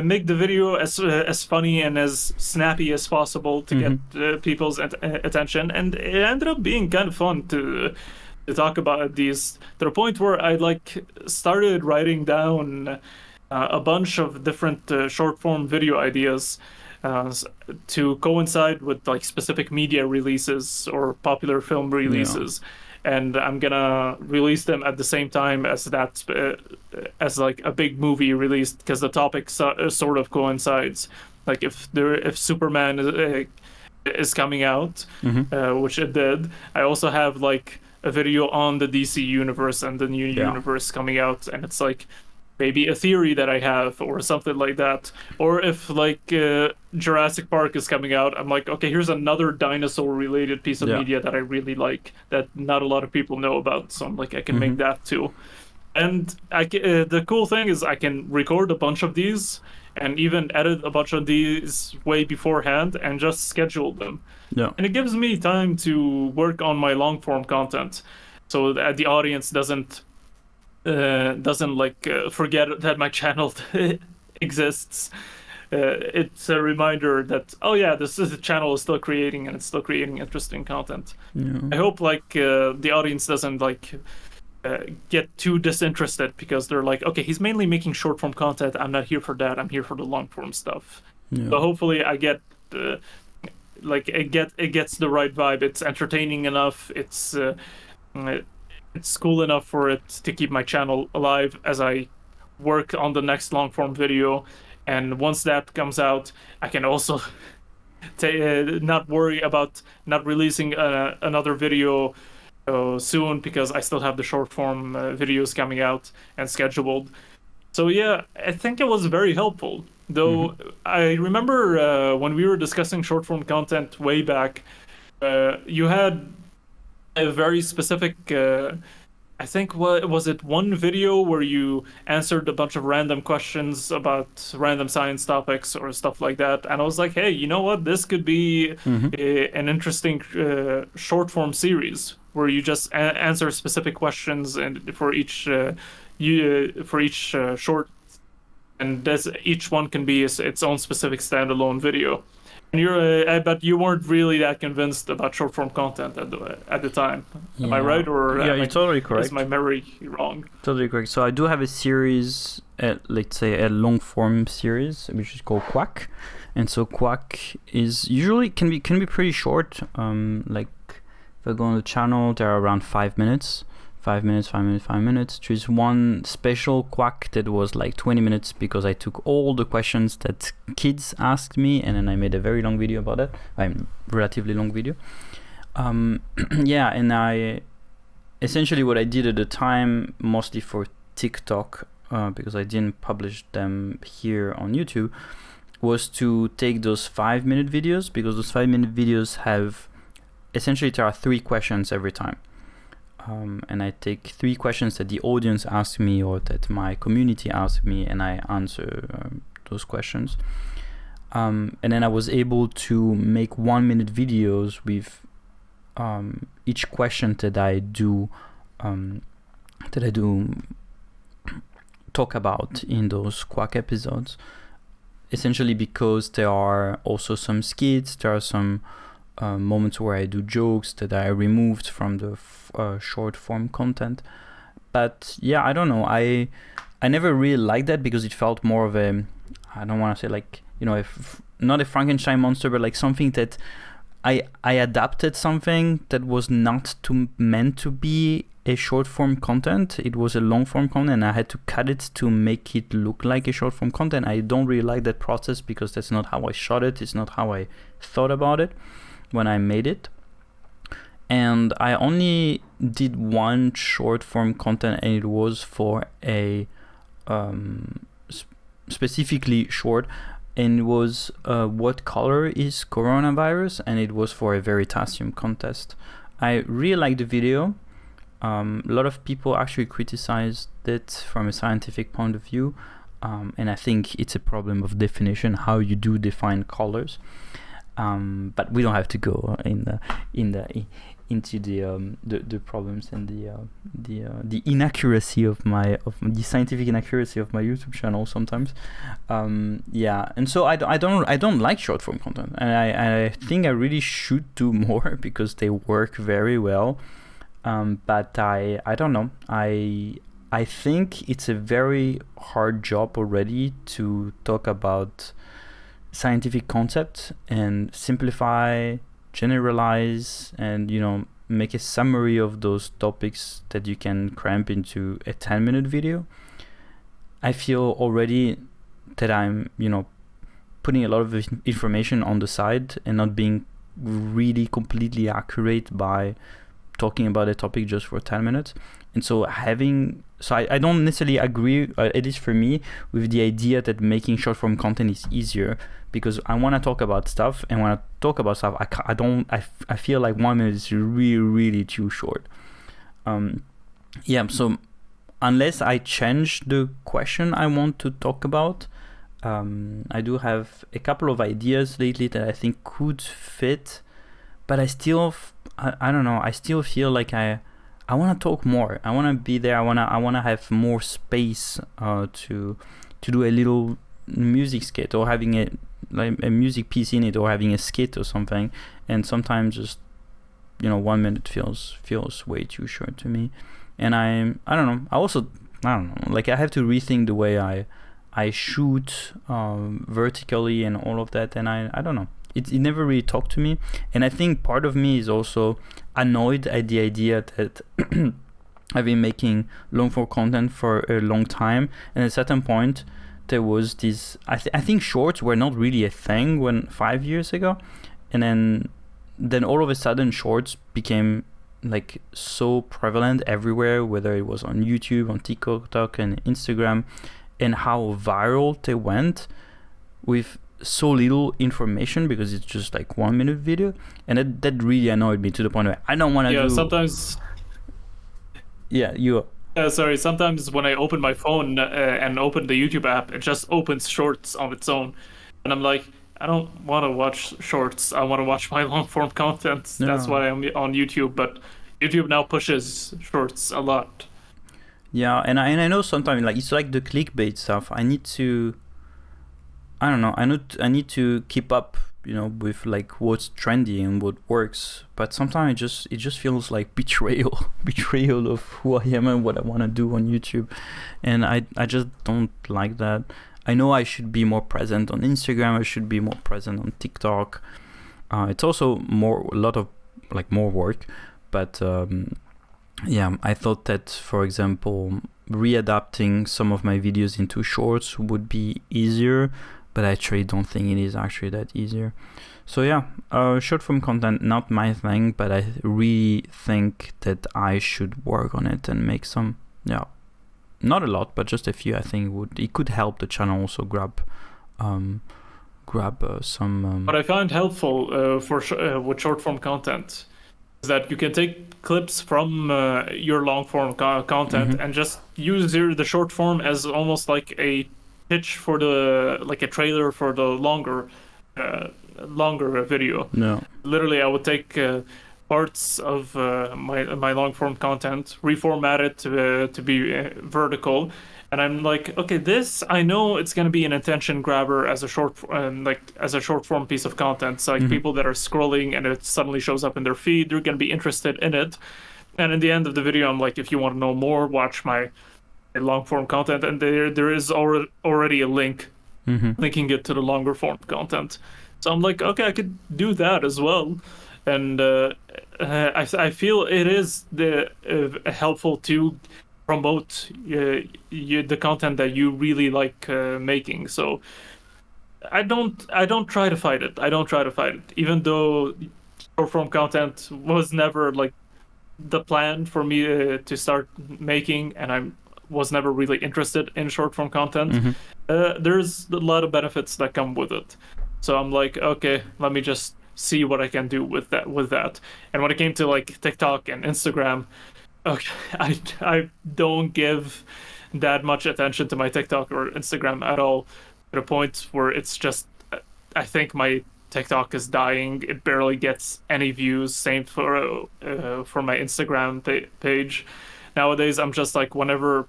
make the video as funny and as snappy as possible to get people's attention, and it ended up being kind of fun to talk about these, to the point where I like started writing down a bunch of different short form video ideas to coincide with like specific media releases or popular film releases. And I'm gonna release them at the same time as that, as like a big movie released, because the topic sort of coincides. Like if Superman is coming out, which it did, I also have like a video on the DC universe and the new universe coming out, and it's like maybe a theory that I have or something like that. Or if like Jurassic Park is coming out, I'm like, okay, here's another dinosaur related piece of media that I really like that not a lot of people know about. So I'm like, I can make that too. And the cool thing is I can record a bunch of these and even edit a bunch of these way beforehand and just schedule them. And it gives me time to work on my long form content so that the audience doesn't forget that my channel exists. It's a reminder that, oh yeah, this channel is still creating, and it's still creating interesting content. I hope like the audience doesn't like get too disinterested because they're like, okay, he's mainly making short form content, I'm not here for that, I'm here for the long form stuff. So hopefully I get it gets the right vibe. It's entertaining enough, it's cool enough for it to keep my channel alive as I work on the next long form video. And once that comes out, I can also not worry about not releasing another video soon, because I still have the short form videos coming out and scheduled. So yeah, I think it was very helpful. Though I remember when we were discussing short form content way back, you had a very specific, I think, what was it, one video where you answered a bunch of random questions about random science topics or stuff like that, and I was like, hey, you know what, this could be an interesting short form series where you just answer specific questions and for each short, and each one can be its own specific standalone video. And I bet you weren't really that convinced about short form content at the time. Am I right? Or you're totally correct. Is my memory wrong? Totally correct. So I do have a series, let's say a long form series, which is called Quack. And so Quack is usually can be pretty short. Like if I go on the channel, they're around 5 minutes. 5 minutes, 5 minutes, 5 minutes. There's one special Quack that was like 20 minutes because I took all the questions that kids asked me, and then I made a very long video about it. Relatively long video. And I essentially what I did at the time, mostly for TikTok, because I didn't publish them here on YouTube, was to take those 5 minute videos, because those 5 minute videos have essentially there are 3 questions every time. And I take 3 questions that the audience asks me or that my community asks me, and I answer those questions. And then I was able to make 1 minute videos with each question that I do talk about in those Quack episodes, essentially because there are also some skits, there are some moments where I do jokes that I removed from the short form content. But yeah, I don't know, I never really liked that because it felt more of a, I don't want to say like, you know, not a Frankenstein monster, but like something that I adapted something that was not meant to be a short form content. It was a long form content, and I had to cut it to make it look like a short form content. I don't really like that process because that's not how I shot it. It's not how I thought about it when I made it. And I only did one short form content, and it was for a specifically short, and it was what color is coronavirus, and it was for a Veritasium contest. I really liked the video. A lot of people actually criticized it from a scientific point of view, and I think it's a problem of definition, how you do define colors. But we don't have to go into the problems and the inaccuracy of the scientific inaccuracy of my YouTube channel sometimes. And so I don't like short form content, and I think I really should do more because they work very well. But I don't know. I think it's a very hard job already to talk about scientific concepts and simplify, generalize, and, you know, make a summary of those topics that you can cramp into a 10-minute video. I feel already that I'm, you know, putting a lot of information on the side and not being really completely accurate by talking about a topic just for 10 minutes. And so I don't necessarily agree, at least for me, with the idea that making short form content is easier, because I want to talk about stuff, and when I talk about stuff, I feel like 1 minute is really, really too short. So unless I change the question I want to talk about, I do have a couple of ideas lately that I think could fit, but I still, I don't know, I still feel like I want to talk more. I want to be there. I want to have more space to do a little music skit, or having a music piece in it, or having a skit or something. And sometimes just, you know, 1 minute feels way too short to me. And I don't know. I don't know. Like, I have to rethink the way I shoot vertically and all of that. And I don't know. It never really talked to me, and I think part of me is also annoyed at the idea that I've been making long form content for a long time, and at a certain point there was this, I think shorts were not really a thing 5 years ago, and then all of a sudden shorts became like so prevalent everywhere, whether it was on YouTube, on TikTok and Instagram, and how viral they went with so little information, because it's just like 1 minute video, and that really annoyed me to the point where I don't want to do. Sometimes. Yeah, you. Sorry. Sometimes when I open my phone and open the YouTube app, it just opens shorts on its own, and I'm like, I don't want to watch shorts. I want to watch my long form content. No. That's why I'm on YouTube. But YouTube now pushes shorts a lot. Yeah, and I know sometimes, like, it's like the clickbait stuff. I need to keep up, you know, with like what's trendy and what works. But sometimes it just feels like betrayal of who I am and what I want to do on YouTube, and I just don't like that. I know I should be more present on Instagram. I should be more present on TikTok. It's also a lot of more work, but I thought that, for example, readapting some of my videos into shorts would be easier. But I actually don't think it is actually that easier. So short form content, not my thing, but I really think that I should work on it and make some, not a lot, but just a few. I think it could help the channel also grab some. What I find helpful with short form content is that you can take clips from your long form content and just use the short form as almost like a pitch for a trailer for the longer video. No. Literally, I would take parts of my long form content, reformat it to be vertical, and I'm like, okay, this I know it's gonna be an attention grabber as a short form piece of content. So like people that are scrolling and it suddenly shows up in their feed, they're gonna be interested in it. And in the end of the video, I'm like, if you want to know more, watch my long form content, and there is already a link linking it to the longer form content. So I'm like, okay, I could do that as well. And I feel it is helpful to promote the content that you really like making. So I don't try to fight it. I don't try to fight it, even though short form content was never like the plan for me to start making, and I was never really interested in short form content. There's a lot of benefits that come with it. So I'm like, okay, let me just see what I can do with that. And when it came to like TikTok and Instagram, okay, I don't give that much attention to my TikTok or Instagram at all, to the point where it's just, I think my TikTok is dying. It barely gets any views. Same for my Instagram page. Nowadays, I'm just like, whenever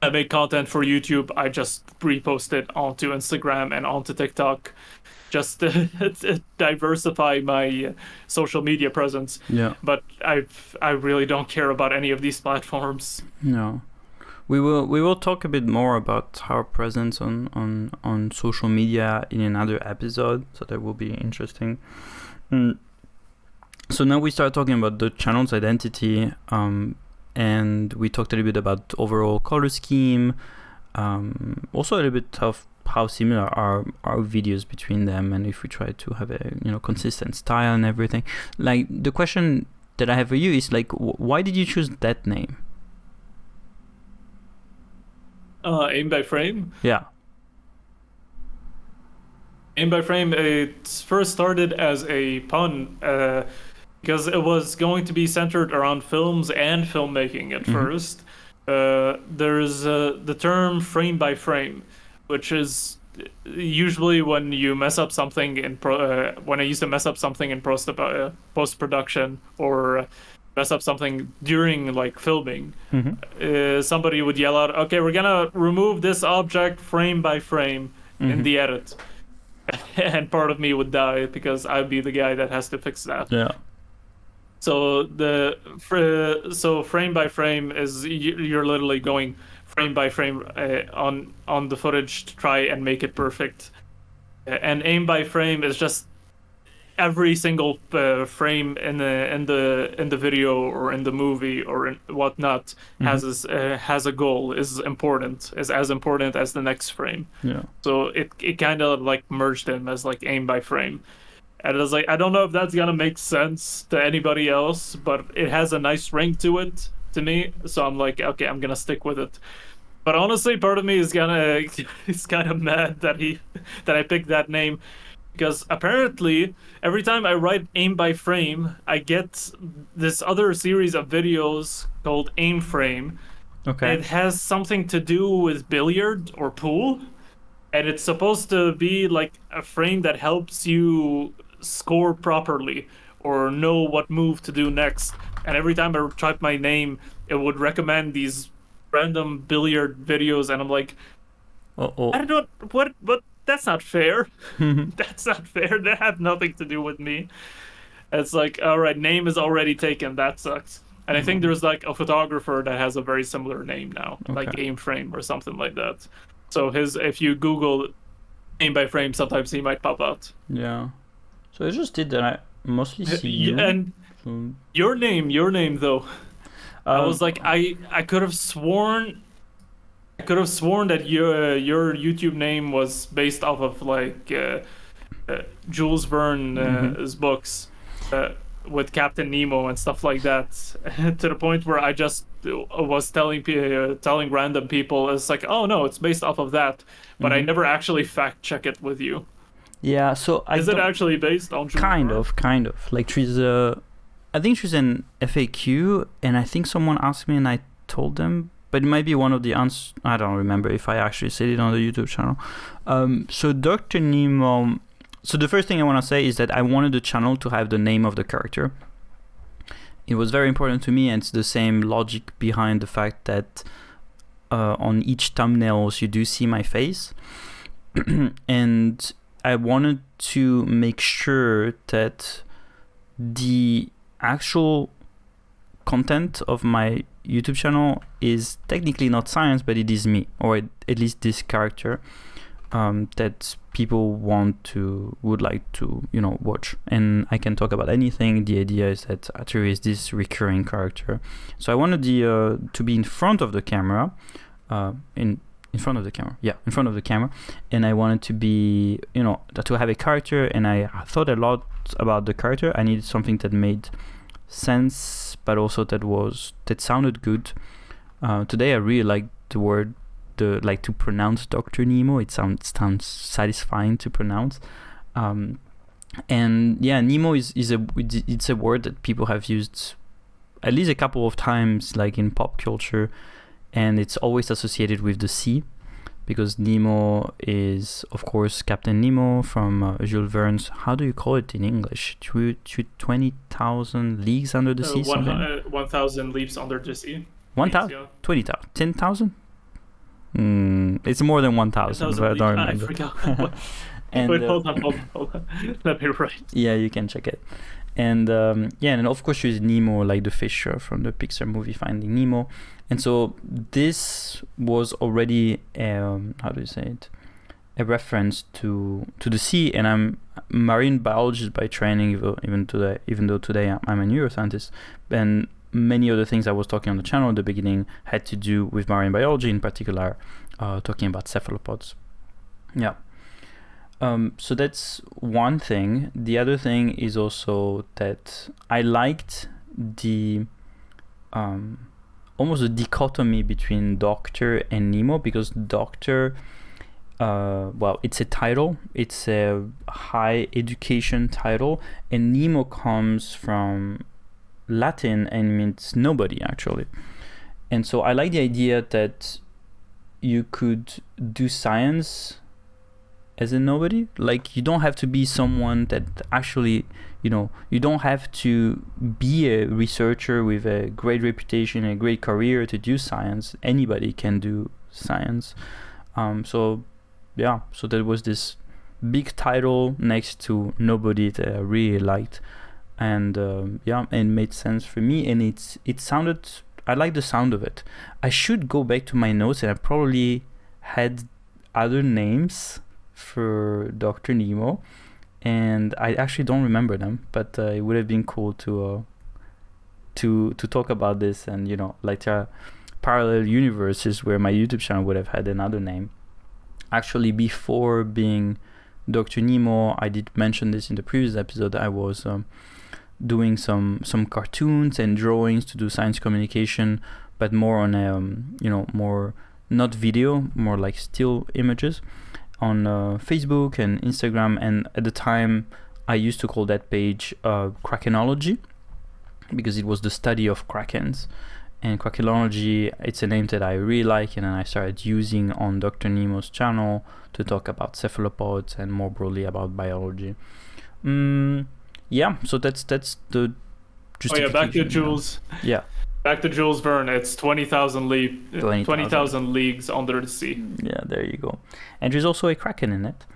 I make content for YouTube, I just repost it onto Instagram and onto TikTok, just to diversify my social media presence. Yeah. But I really don't care about any of these platforms. No. We will talk a bit more about our presence on social media in another episode, so that will be interesting. So now we start talking about the channel's identity, and we talked a little bit about overall color scheme, also a little bit of how similar are our videos between them, and if we try to have a consistent style and everything. Like, the question that I have for you is like, why did you choose that name? Aim by frame. Yeah. Aim by frame. It first started as a pun, because it was going to be centered around films and filmmaking at first. There's the term frame by frame, which is usually when you mess up something when I used to mess up something in post production, or mess up something during like filming, somebody would yell out, okay, we're gonna remove this object frame by frame in the edit. And part of me would die because I'd be the guy that has to fix that. Yeah. So frame by frame is you're literally going frame by frame on the footage to try and make it perfect. And aim by frame is just every single frame in the video or in the movie or in whatnot has a goal, is as important as the next frame. Yeah. So it kind of like merged them as like aim by frame. And I was like, I don't know if that's gonna make sense to anybody else, but it has a nice ring to it to me. So I'm like, okay, I'm gonna stick with it. But honestly, part of me is kind of mad that I picked that name, because apparently every time I write aim by frame, I get this other series of videos called aim frame. Okay. It has something to do with billiard or pool, and it's supposed to be like a frame that helps you score properly or know what move to do next. And every time I type my name, it would recommend these random billiard videos, and I'm like, I don't know what that's not fair. That's not fair. That have nothing to do with me. It's like, all right, name is already taken. That sucks. And I think there's like a photographer that has a very similar name now, like Aim Frame or something like that. So if you Google aim by frame, sometimes he might pop out. Yeah. So I just did that. I mostly see you. And your name though. I was like, I could have sworn that your YouTube name was based off of like Jules Verne's books with Captain Nemo and stuff like that. To the point where I just was telling random people, it's like, oh no, it's based off of that, but I never actually fact check it with you. Yeah, so is it actually based on Jules Verne? Kind of. Like I think she's an FAQ, and I think someone asked me and I told them, but it might be one of the answers. I don't remember if I actually said it on the YouTube channel. So Dr. Nemo. So the first thing I want to say is that I wanted the channel to have the name of the character. it was very important to me, and it's the same logic behind the fact that on each thumbnails you do see my face. And I wanted to make sure that the actual content of my YouTube channel is technically not science, but it is me, or at least this character that people would like to, watch. And I can talk about anything. The idea is that Arthur is this recurring character. So I wanted to be in front of the camera, in front of the camera, and I wanted to be, to have a character. And I thought a lot about the character. I needed something that made sense, but also that sounded good. Today I really like the word, to pronounce Dr. Nemo. It sounds satisfying to pronounce. And yeah, Nemo it's a word that people have used at least a couple of times, like in pop culture, and it's always associated with the sea, because Nemo is, of course, Captain Nemo from Jules Verne's, how do you call it in English? 20,000 Leagues Under the Sea? 1,000 Leaps Under the Sea. 1,000? 20,000? 10,000? It's more than 1,000, but I don't remember. I forgot. And, wait, hold on. Let me write. Yeah, you can check it. And and of course there's Nemo, like the fish from the Pixar movie Finding Nemo. And so this was already how do you say it, a reference to the sea. And I'm a marine biologist by training, even though today I'm a neuroscientist. And many of the things I was talking on the channel at the beginning had to do with marine biology, in particular talking about cephalopods. Yeah. So that's one thing. The other thing is also that I liked the almost a dichotomy between Doctor and Nemo, because Doctor, it's a title, it's a high education title, and Nemo comes from Latin and means nobody, actually. And so I like the idea that you could do science as a nobody. Like, you don't have to be someone that actually, you don't have to be a researcher with a great reputation, a great career to do science. Anybody can do science. So there was this big title next to nobody that I really liked, and it made sense for me, and it sounded, I like the sound of it. I should go back to my notes, and I probably had other names for Dr. Nemo, and I actually don't remember them, but it would have been cool to talk about this, and like parallel universes where my YouTube channel would have had another name. Actually, before being Dr. Nemo, I did mention this in the previous episode, I was doing some cartoons and drawings to do science communication, but more on more not video, more like still images, on Facebook and Instagram. And at the time I used to call that page Krakenology, because it was the study of krakens. And Krakenology, it's a name that I really like, and then I started using on Dr. Nemo's channel to talk about cephalopods and more broadly about biology. So that's the justification. Back to Jules. Yeah. Back to Jules Verne, it's 20,000 leagues under the sea. Yeah, there you go. And there's also a kraken in it.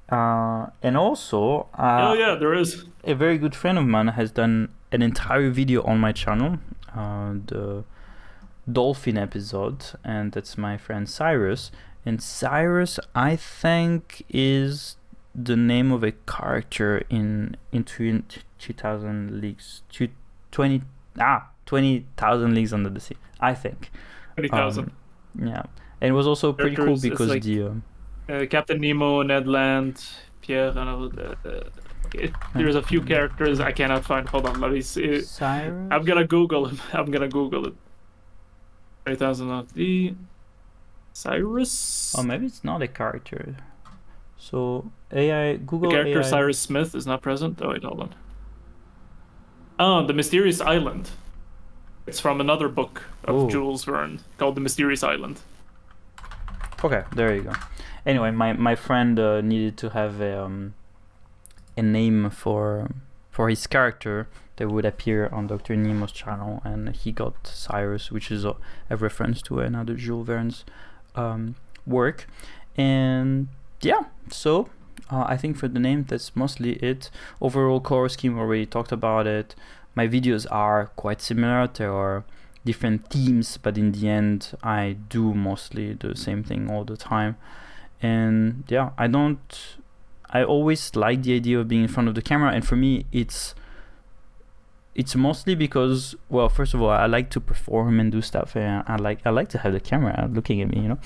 And also... there is. A very good friend of mine has done an entire video on my channel, the dolphin episode, and that's my friend Cyrus. And Cyrus, I think, is the name of a character in 20,000 Leagues... 20,000 Leagues Under the Sea, I think. 20,000. Yeah, and it was also pretty cool because like, Captain Nemo, Ned Land, Pierre, there's a few characters I cannot find. Hold on, let me see. Cyrus? I'm gonna Google him. I'm gonna Google it. 20,000 of the Cyrus. Oh, maybe it's not a character. So AI Google. The character AI. Cyrus Smith is not present. Oh wait, hold on. Oh, The Mysterious Island. It's from another book of Jules Verne called The Mysterious Island. Okay, there you go. Anyway, my friend needed to have a name for for his character that would appear on Dr. NEMO'S channel, and he got Cyrus, which is a reference to another Jules Verne's work. And yeah, so I think for the name, that's mostly it. Overall color scheme, we already talked about it. My videos are quite similar. There are different themes, but in the end, I do mostly the same thing all the time. And yeah, I always like the idea of being in front of the camera, and for me, it's mostly because, well, first of all, I like to perform and do stuff, and I like to have the camera looking at me, you know.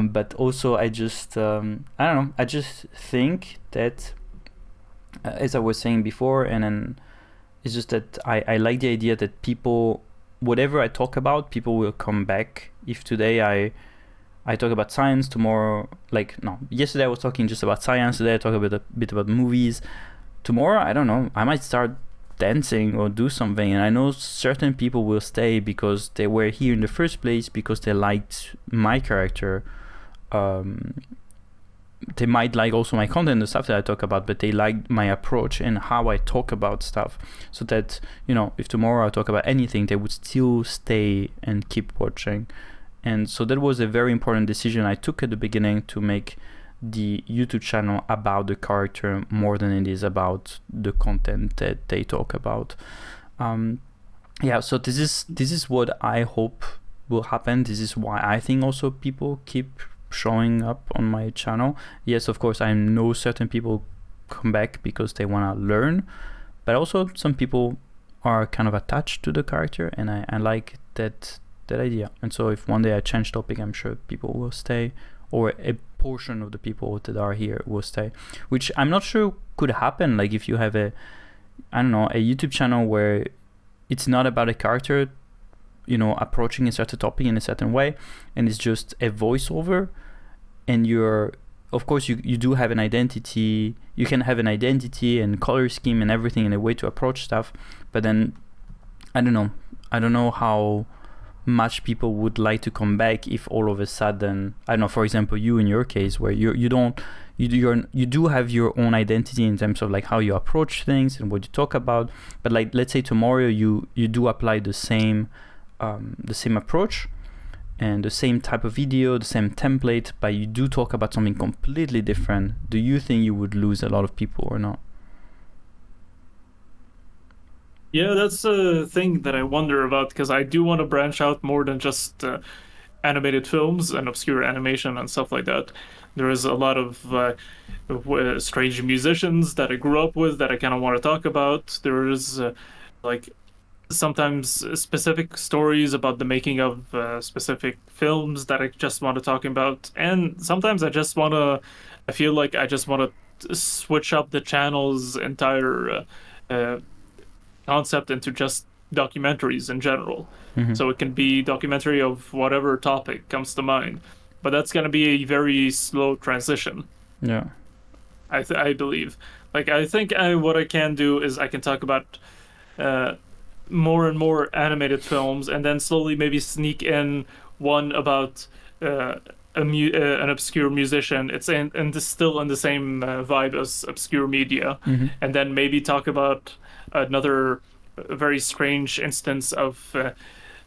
But also, I just I don't know. I just think that, as I was saying before, and then it's just that I like the idea that people, whatever I talk about, people will come back. If today I talk about science, tomorrow, like, no, yesterday I was talking just about science, today I talk a bit about movies. Tomorrow, I don't know, I might start dancing or do something, and I know certain people will stay because they were here in the first place because they liked my character. They might like also my content, the stuff that I talk about, but they like my approach and how I talk about stuff, so that, you know, if tomorrow I talk about anything, they would still stay and keep watching. And so that was a very important decision I took at the beginning, to make the YouTube channel about the character more than it is about the content that they talk about. Yeah, so this is what I hope will happen. This is why I think also people keep showing up on my channel. Yes, of course, I know certain people come back because they want to learn, but also some people are kind of attached to the character, and I like that idea. And so if one day I change topic, I'm sure people will stay, or a portion of the people that are here will stay, which I'm not sure could happen. Like if you have a YouTube channel where it's not about a character, you know, approaching a certain topic in a certain way, and it's just a voiceover, and you're, of course, you do have an identity, you can have an identity and color scheme and everything in a way to approach stuff, but then I don't know how much people would like to come back if all of a sudden, I don't know, for example, you in your case, where you do have your own identity in terms of like how you approach things and what you talk about, but like let's say tomorrow you do apply the same approach and the same type of video, the same template, but you do talk about something completely different. Do you think you would lose a lot of people or not? Yeah, that's a thing that I wonder about, because I do want to branch out more than just animated films and obscure animation and stuff like that. There is a lot of strange musicians that I grew up with that I kind of want to talk about. There is like sometimes specific stories about the making of specific films that I just want to talk about. And sometimes I feel like I just want to switch up the channel's entire concept into just documentaries in general. Mm-hmm. So it can be documentary of whatever topic comes to mind, but that's going to be a very slow transition. Yeah, I believe. Like I think what I can do is I can talk about more and more animated films, and then slowly maybe sneak in one about an obscure musician. It's still in the same vibe as obscure media, mm-hmm. and then maybe talk about another very strange instance of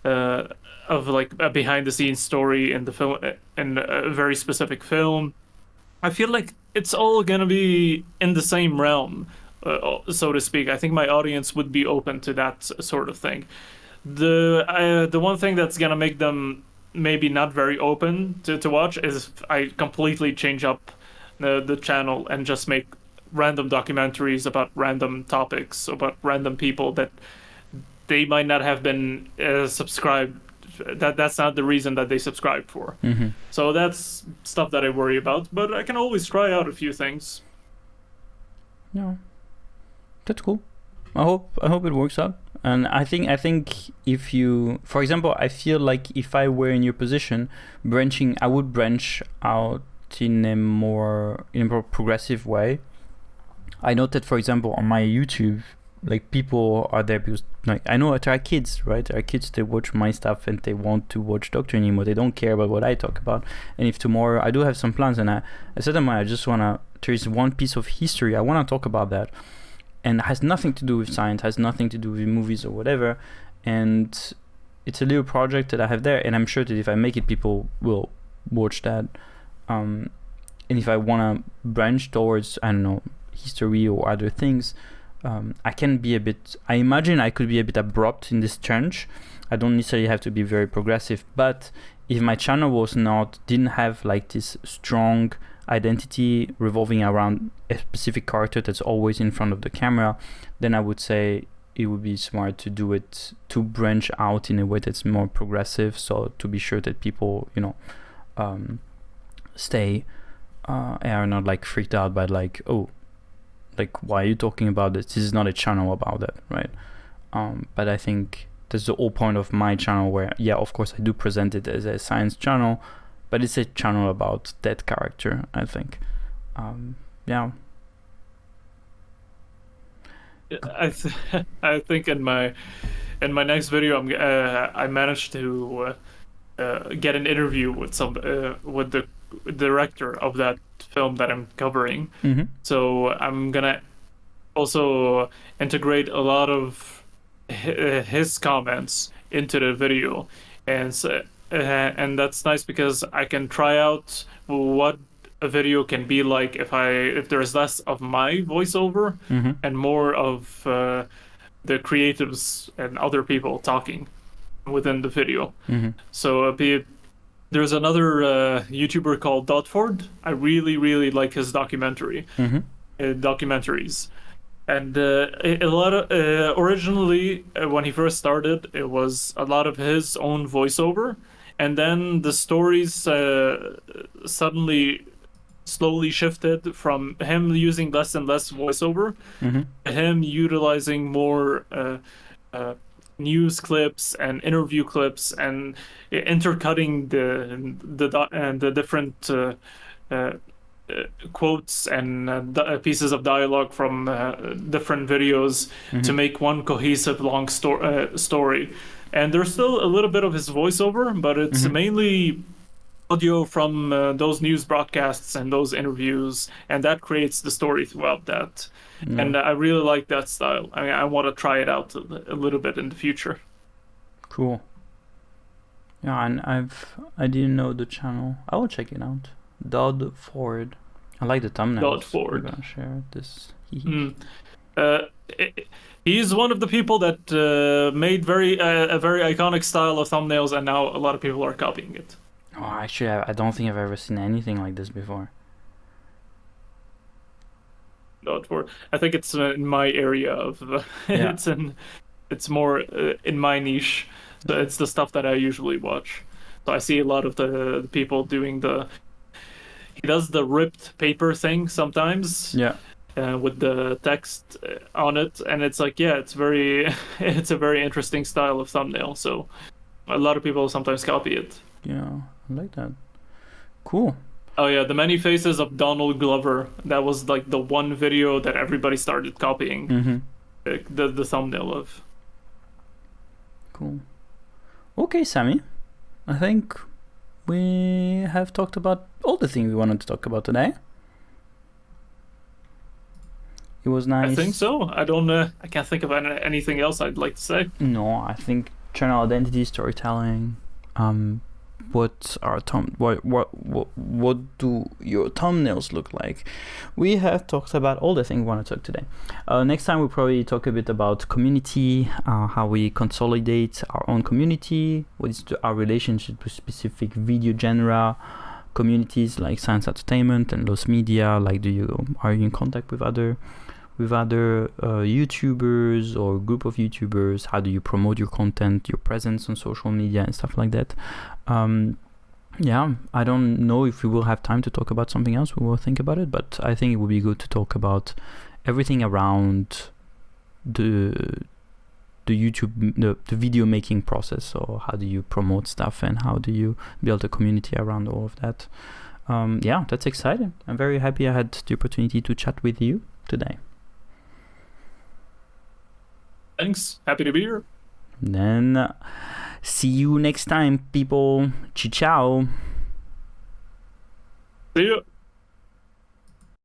like a behind the scenes story in the film, in a very specific film. I feel like it's all gonna be in the same realm, so to speak. I think my audience would be open to that sort of thing. The one thing that's gonna make them maybe not very open to watch is if I completely change up the channel and just make random documentaries about random topics, about random people that they might not have been subscribed. That's not the reason that they subscribed for. Mm-hmm. So that's stuff that I worry about, but I can always try out a few things. Yeah, that's cool. I hope it works out. And I think if you, for example, I feel like if I were in your position, I would branch out in a more progressive way. I know that, for example, on my YouTube, like people are there because, like, I know there are kids, right? There are kids that watch my stuff and they want to watch Dr. Nemo. They don't care about what I talk about. And if tomorrow I do have some plans, and I said to them, I just want to, there is one piece of history, I want to talk about that. and has nothing to do with science, has nothing to do with movies or whatever, and it's a little project that I have there, and I'm sure that if I make it, people will watch that. And if I want to branch towards, I don't know, history or other things, I can be a bit, I imagine I could be a bit abrupt in this change. I don't necessarily have to be very progressive, but if my channel didn't have like this strong identity revolving around a specific character that's always in front of the camera, then I would say it would be smart to do it, to branch out in a way that's more progressive, so to be sure that people, stay and are not like freaked out by like, oh, like, why are you talking about this? This is not a channel about that, right? But I think that's the whole point of my channel, where, yeah, of course I do present it as a science channel, but it's a channel about that character, I think. Yeah. I think in my next video, I managed to get an interview with with the director of that film that I'm covering. Mm-hmm. So I'm gonna also integrate a lot of his comments into the video, and that's nice because I can try out what a video can be like if there's less of my voiceover mm-hmm. and more of the creatives and other people talking within the video. Mm-hmm. So there's another YouTuber called Dotford. I really like his documentaries. And a lot of originally when he first started, it was a lot of his own voiceover, and then the stories suddenly slowly shifted from him using less and less voiceover mm-hmm. to him utilizing more news clips and interview clips and intercutting the different quotes and pieces of dialogue from different videos mm-hmm. to make one cohesive long story. And there's still a little bit of his voiceover, but it's mm-hmm. mainly audio from those news broadcasts and those interviews, and that creates the story throughout that. Yeah. And I really like that style. I mean, I want to try it out a little bit in the future. Cool. Yeah, and I didn't know the channel. I will check it out. Dodd Ford. I like the thumbnail. Dodd Ford. I'm gonna share this. He's one of the people that made a very iconic style of thumbnails, and now a lot of people are copying it. Oh, actually, I don't think I've ever seen anything like this before. Dodd Ford. I think it's in my area of. Yeah. It's more in my niche. So it's the stuff that I usually watch. So I see a lot of the people doing he does the ripped paper thing sometimes. Yeah. With the text on it, and it's like, yeah, it's a very interesting style of thumbnail. So a lot of people sometimes copy it. Yeah, I like that. Cool. Oh yeah, the many faces of Donald Glover. That was like the one video that everybody started copying Mm-hmm. the thumbnail of. Cool. Okay, Sami. I think we have talked about all the things we wanted to talk about today. It was nice. I think so. I can't think of anything else I'd like to say. No, I think channel identity, storytelling. What do your thumbnails look like? We have talked about all the things we want to talk today. Next time we'll probably talk a bit about community, how we consolidate our own community, what is our relationship with specific video genre communities like science entertainment and lost media. Like, are you in contact with other YouTubers or group of YouTubers? How do you promote your content, your presence on social media and stuff like that? Yeah, I don't know if we will have time to talk about something else. We will think about it, but I think it would be good to talk about everything around the YouTube, the video making process. So how do you promote stuff and how do you build a community around all of that? Yeah, that's exciting. I'm very happy I had the opportunity to chat with you today. Thanks. Happy to be here. Then see you next time, people. Ciao. See you.